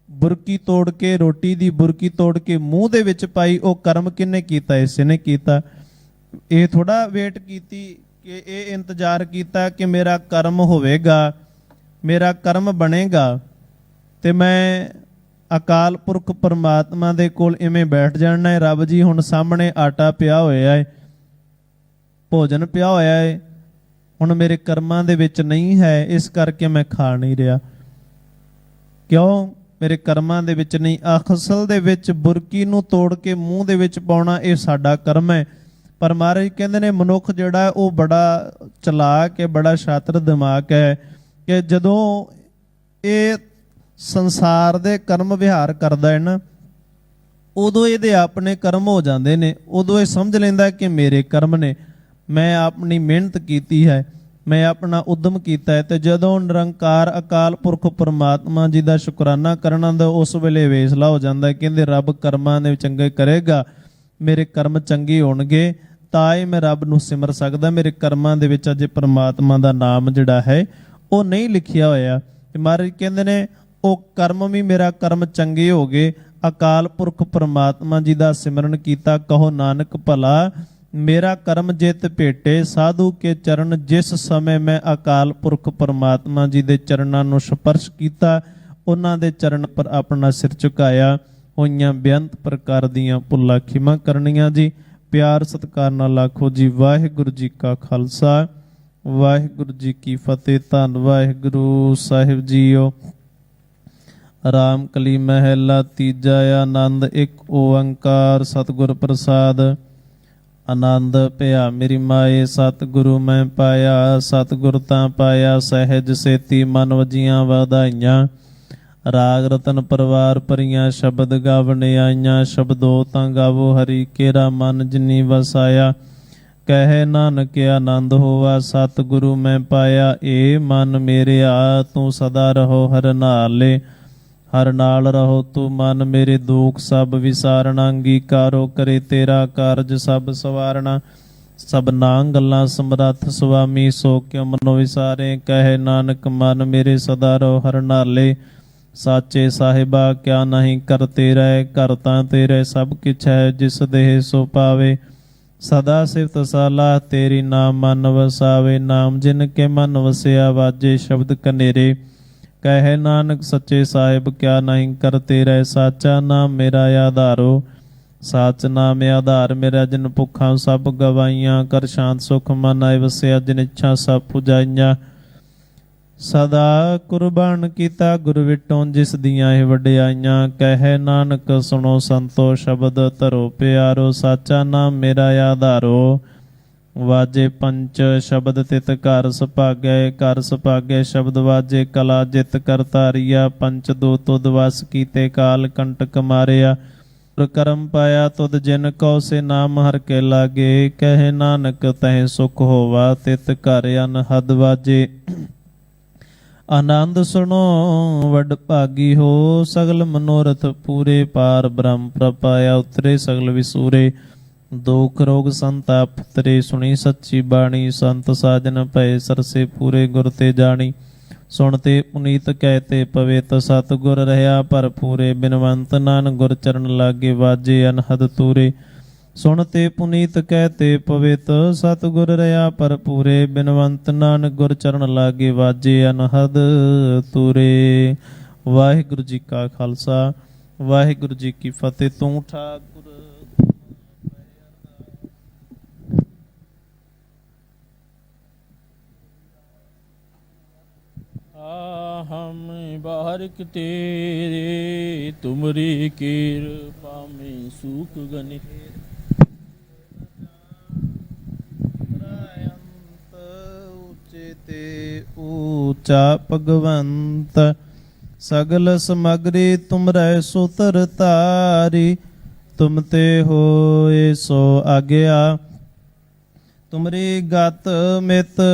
ਬੁਰਕੀ ਤੋੜ ਕੇ, ਰੋਟੀ ਦੀ ਬੁਰਕੀ ਤੋੜ ਕੇ ਮੂੰਹ ਦੇ ਵਿੱਚ ਪਾਈ, ਉਹ ਕਰਮ ਕਿਹਨੇ ਕੀਤਾ? ਇਸੇ ਨੇ ਕੀਤਾ। ਇਹ ਥੋੜਾ ਵੇਟ ਕੀਤੀ ਕਿ ਇਹ ਇੰਤਜ਼ਾਰ ਕੀਤਾ ਕਿ ਮੇਰਾ ਕਰਮ ਹੋਵੇਗਾ, ਮੇਰਾ ਕਰਮ ਬਣੇਗਾ ਤੇ ਮੈਂ ਅਕਾਲ ਪੁਰਖ ਪਰਮਾਤਮਾ ਦੇ ਕੋਲ ਇਵੇਂ ਬੈਠ ਜਾਣਾ ਹੈ। ਰੱਬ ਜੀ ਹੁਣ ਸਾਹਮਣੇ ਆਟਾ ਪਿਆ ਹੋਇਆ ਹੈ, ਭੋਜਨ ਪਿਆ ਹੋਇਆ ਹੈ, ਹੁਣ ਮੇਰੇ ਕਰਮਾਂ ਦੇ ਵਿੱਚ ਨਹੀਂ ਹੈ, ਇਸ ਕਰਕੇ ਮੈਂ ਖਾ ਨਹੀਂ ਰਿਹਾ। ਕਿਉਂ? ਮੇਰੇ ਕਰਮਾਂ ਦੇ ਵਿੱਚ ਨਹੀਂ। ਅਸਲ ਦੇ ਵਿੱਚ ਬੁਰਕੀ ਨੂੰ ਤੋੜ ਕੇ ਮੂੰਹ ਦੇ ਵਿੱਚ ਪਾਉਣਾ ਇਹ ਸਾਡਾ ਕਰਮ ਹੈ। ਪਰ ਮਹਾਰਾਜ ਕਹਿੰਦੇ ਨੇ ਮਨੁੱਖ ਜਿਹੜਾ ਉਹ ਬੜਾ ਚਲਾਕ ਹੈ, ਬੜਾ ਸ਼ਾਤਰ ਦਿਮਾਗ ਹੈ, ਕਿ ਜਦੋਂ ਇਹ ਸੰਸਾਰ ਦੇ ਕਰਮ ਵਿਹਾਰ ਕਰਦਾ ਹੈ ਨਾ, ਉਦੋਂ ਇਹਦੇ ਆਪਣੇ ਕਰਮ ਹੋ ਜਾਂਦੇ ਨੇ। ਉਦੋਂ ਇਹ ਸਮਝ ਲੈਂਦਾ ਕਿ ਮੇਰੇ ਕਰਮ ਨੇ, ਮੈਂ ਆਪਣੀ ਮਿਹਨਤ ਕੀਤੀ ਹੈ, ਮੈਂ ਆਪਣਾ ਉਦਮ ਕੀਤਾ ਹੈ। ਤੇ ਜਦੋਂ ਨਿਰੰਕਾਰ ਅਕਾਲ ਪੁਰਖ ਪਰਮਾਤਮਾ ਜੀ ਦਾ ਸ਼ੁਕਰਾਨਾ ਕਰਨਾ ਦਾ ਉਸ ਵੇਲੇ ਵੇਸਲਾ ਹੋ ਜਾਂਦਾ ਹੈ। ਕਹਿੰਦੇ ਰੱਬ ਕਰਮਾਂ ਦੇ ਚੰਗੇ ਕਰੇਗਾ, ਮੇਰੇ ਕਰਮ ਚੰਗੇ ਹੋਣਗੇ ਤਾਂ ਹੀ ਮੈਂ ਰੱਬ ਨੂੰ ਸਿਮਰ ਸਕਦਾ। ਮੇਰੇ ਕਰਮਾਂ ਦੇ ਵਿੱਚ ਅਜੇ ਪਰਮਾਤਮਾ ਦਾ ਨਾਮ ਜਿਹੜਾ ਹੈ ਉਹ ਨਹੀਂ ਲਿਖਿਆ ਹੋਇਆ। ਤੇ ਮਹਾਰਾਜ ਕਹਿੰਦੇ ਨੇ ਉਹ ਕਰਮ ਵੀ ਮੇਰਾ ਕਰਮ ਚੰਗੇ ਹੋ ਗਏ। ਅਕਾਲ ਪੁਰਖ ਪਰਮਾਤਮਾ ਜੀ ਦਾ ਸਿਮਰਨ ਕੀਤਾ। ਕਹੋ ਨਾਨਕ ਭਲਾ ਮੇਰਾ ਕਰਮ ਜਿਤ ਭੇਟੇ ਸਾਧੂ ਕੇ ਚਰਨ। ਜਿਸ ਸਮੇਂ ਮੈਂ ਅਕਾਲ ਪੁਰਖ ਪਰਮਾਤਮਾ ਜੀ ਦੇ ਚਰਨਾਂ ਨੂੰ ਸਪਰਸ਼ ਕੀਤਾ, ਉਹਨਾਂ ਦੇ ਚਰਨ ਪਰ ਆਪਣਾ ਸਿਰ ਝੁਕਾਇਆ, ਹੋਈਆਂ ਬੇਅੰਤ ਪ੍ਰਕਾਰ ਦੀਆਂ ਭੁੱਲਾਂ ਖਿਮਾ ਕਰਨੀਆਂ ਜੀ। ਪਿਆਰ ਸਤਿਕਾਰ ਨਾਲ ਆਖੋ ਜੀ ਵਾਹਿਗੁਰੂ ਜੀ ਕਾ ਖਾਲਸਾ, ਵਾਹਿਗੁਰੂ ਜੀ ਕੀ ਫਤਿਹ। ਧੰਨ ਵਾਹਿਗੁਰੂ ਸਾਹਿਬ ਜੀਓ। ਰਾਮ ਕਲੀ ਮਹਿਲਾ ਤੀਜਾ। ਆਨੰਦ ਇੱਕ ਓੰਕਾਰ ਸਤਿਗੁਰ ਪ੍ਰਸਾਦ। ਆਨੰਦ ਭਇਆ ਮੇਰੀ ਮਾਏ ਸਤਿਗੁਰੂ ਮੈਂ ਪਾਇਆ, ਸਤਿਗੁਰ ਤਾਂ ਪਾਇਆ ਸਹਿਜ ਸੇਤੀ ਮਨ ਵਜੀਆਂ ਵਧਾਈਆਂ। ਰਾਗ ਰਤਨ ਪਰਵਾਰ ਭਰੀਆਂ ਸ਼ਬਦ ਗਾਵਣ ਆਈਆਂ, ਸ਼ਬਦੋ ਤਾਂ ਗਾਵੋ ਹਰੀ ਕੇਰਾ ਮਨ ਜਿਨੀ ਵਸਾਇਆ। ਕਹਿ ਨਾਨਕ ਆਨੰਦ ਹੋਵਾ ਸਤਿਗੁਰੂ ਮੈਂ ਪਾਇਆ, ਏ ਮਨ ਮੇਰਿਆ ਤੂੰ ਸਦਾ ਰਹੋ ਹਰ ਨਾਲੇ। ਹਰ ਨਾਲ ਰਹੋ ਤੂੰ ਮਨ ਮੇਰੇ ਦੁਖ ਸਭ ਵਿਸਾਰਣਾ, ਅੰਗੀਕਾਰੋ ਕਰੇ ਤੇਰਾ ਕਾਰਜ ਸਭ ਸਵਾਰਣਾ। ਸਭਨਾਂ ਗੱਲਾਂ ਸਮਰੱਥ ਸੁਆਮੀ ਸੋ ਕਿਉ ਮਨੋ ਵਿਸਾਰੇ। ਕਹਿ ਨਾਨਕ ਮਨ ਮੇਰੇ ਸਦਾ ਰਹੋ ਹਰ ਨਾਲੇ। ਸਾਚੇ ਸਾਹਿਬਾ ਕਿਆ ਨਹੀਂ ਕਰਤੇ ਰਹਿ, ਘਰ ਤਾਂ ਤੇਰੇ ਸਭ ਕਿਛ ਹੈ ਜਿਸ ਦੇਹ ਸੋ ਪਾਵੇ। ਸਦਾ ਸਿਫਤ ਸਲਾਹ ਤੇਰੀ ਨਾਮ ਮਨ ਵਸਾਵੇ, ਨਾਮ ਜਿਨ ਕੇ ਮਨ ਵਸਿਆ ਵਾਜੇ ਸ਼ਬਦ ਕਨੇਰੇ। ਕਹੈ ਨਾਨਕ ਸੱਚੇ ਸਾਹਿਬ ਕਿਆ ਨਹੀਂ ਕਰਤੇ ਰਹਿ, ਸਾਚਾ ਨਾਮ ਮੇਰਾ ਆਧਾਰੋ। ਸਾਚ ਨਾਮ ਆਧਾਰ ਮੇਰਾ, ਜਿਨ ਭੁੱਖਾਂ ਸਭ ਗਵਾਈਆਂ, ਕਰ ਸ਼ਾਂਤ ਸੁਖ ਮਨ ਆਏ ਵਸਿਆ, ਜਿਨ ਇੱਛਾ ਸਭ ਪੁਜਾਈਆਂ। ਸਦਾ ਕੁਰਬਾਨ ਕੀਤਾ ਗੁਰ ਵਿਟੋਂ, ਜਿਸ ਦੀਆਂ ਇਹ ਵਡਿਆਈਆਂ, ਕਹੈ ਨਾਨਕ ਸੁਣੋ ਸੰਤੋ ਸ਼ਬਦ ਧਰੋ ਪਿਆਰੋ, ਸਾਚਾ ਨਾਮ ਮੇਰਾ ਆਧਾਰੋ। ਵਾਜੇ ਪੰਚ ਸ਼ਬਦ ਤਿਤ ਘਰ ਸੁਭਾਗੈ, ਘਰ ਸੁਭਾਗੈ ਸ਼ਬਦ ਵਾਜੇ, ਕਲਾ ਜਿਤ ਕਰ ਧਾਰੀਆ, ਪੰਚ ਦੋ ਤੁਧ ਵਸ ਕੀਤੇ, ਕਾਲ ਕੰਟਕ ਮਾਰਿਆ। ਕਰਮ ਪਾਇਆ ਤੁਧ ਜਿਨ ਕਉ, ਸੇ ਨਾਮ ਹਰ ਕੇ ਲਾਗੇ, ਕਹੈ ਨਾਨਕ ਤਹਿ ਸੁਖ ਹੋਵਾ, ਤਿਤ ਘਰ ਅਨਹਦ ਵਾਜੇ। ਆਨੰਦ ਸੁਣੋ ਵਡ ਭਾਗੀ ਹੋ, ਸਗਲ ਮਨੋਰਥ ਪੂਰੇ, ਪਾਰ ਬ੍ਰਹਮ ਪ੍ਰਪਾਇਆ ਉਤਰੇ ਸਗਲ ਵਿਸੂਰੇ। ਦੁਖ ਰੋਗ ਸੰਤਾਪ ਤਰੇ, ਸੁਣੀ ਸੱਚੀ ਬਾਣੀ, ਸੰਤ ਸਾਜਨ ਭਏ ਸਰਸੇ ਪੂਰੇ, ਗੁਰ ਤੇ ਜਾਣੀ। ਸੁਣਤੇ ਪੁਨੀਤ ਕਹਿਤੇ ਪਵਿੱਤ, ਸਤਿਗੁਰ ਰਹਾ ਭਰਪੂਰੇ, ਬਿਨਵੰਤ ਨਾਨਕ ਗੁਰ ਚਰਨ ਲਾਗੇ, ਵਾਜੇ ਅਨਹਦ ਤੂਰੇ। ਸੁਣਤੇ ਪੁਨੀਤ ਕਹਿਤੇ ਪਵਿੱਤ, ਸਤਿਗੁਰ ਰਹਾ ਭਰਪੂਰੇ, ਬਿਨਵੰਤ ਨਾਨਕ ਗੁਰ ਚਰਨ ਲਾਗੇ, ਵਾਜੇ ਅਨਹਦ ਤੂਰੇ। ਵਾਹਿਗੁਰੂ ਜੀ ਕਾ ਖਾਲਸਾ, ਵਾਹਿਗੁਰੂ ਜੀ ਕੀ ਫਤਿਹ। ਤੂੰ ਠਾਕੁਰ हम बारिक तेरे, तुमरी कृपा में सुख गने। ऊंचे ते ऊंचा भगवंत, सगल समग्री तुमरै सुतर तारी। तुम ते होए सो आज्ञा, तुमरी गत मित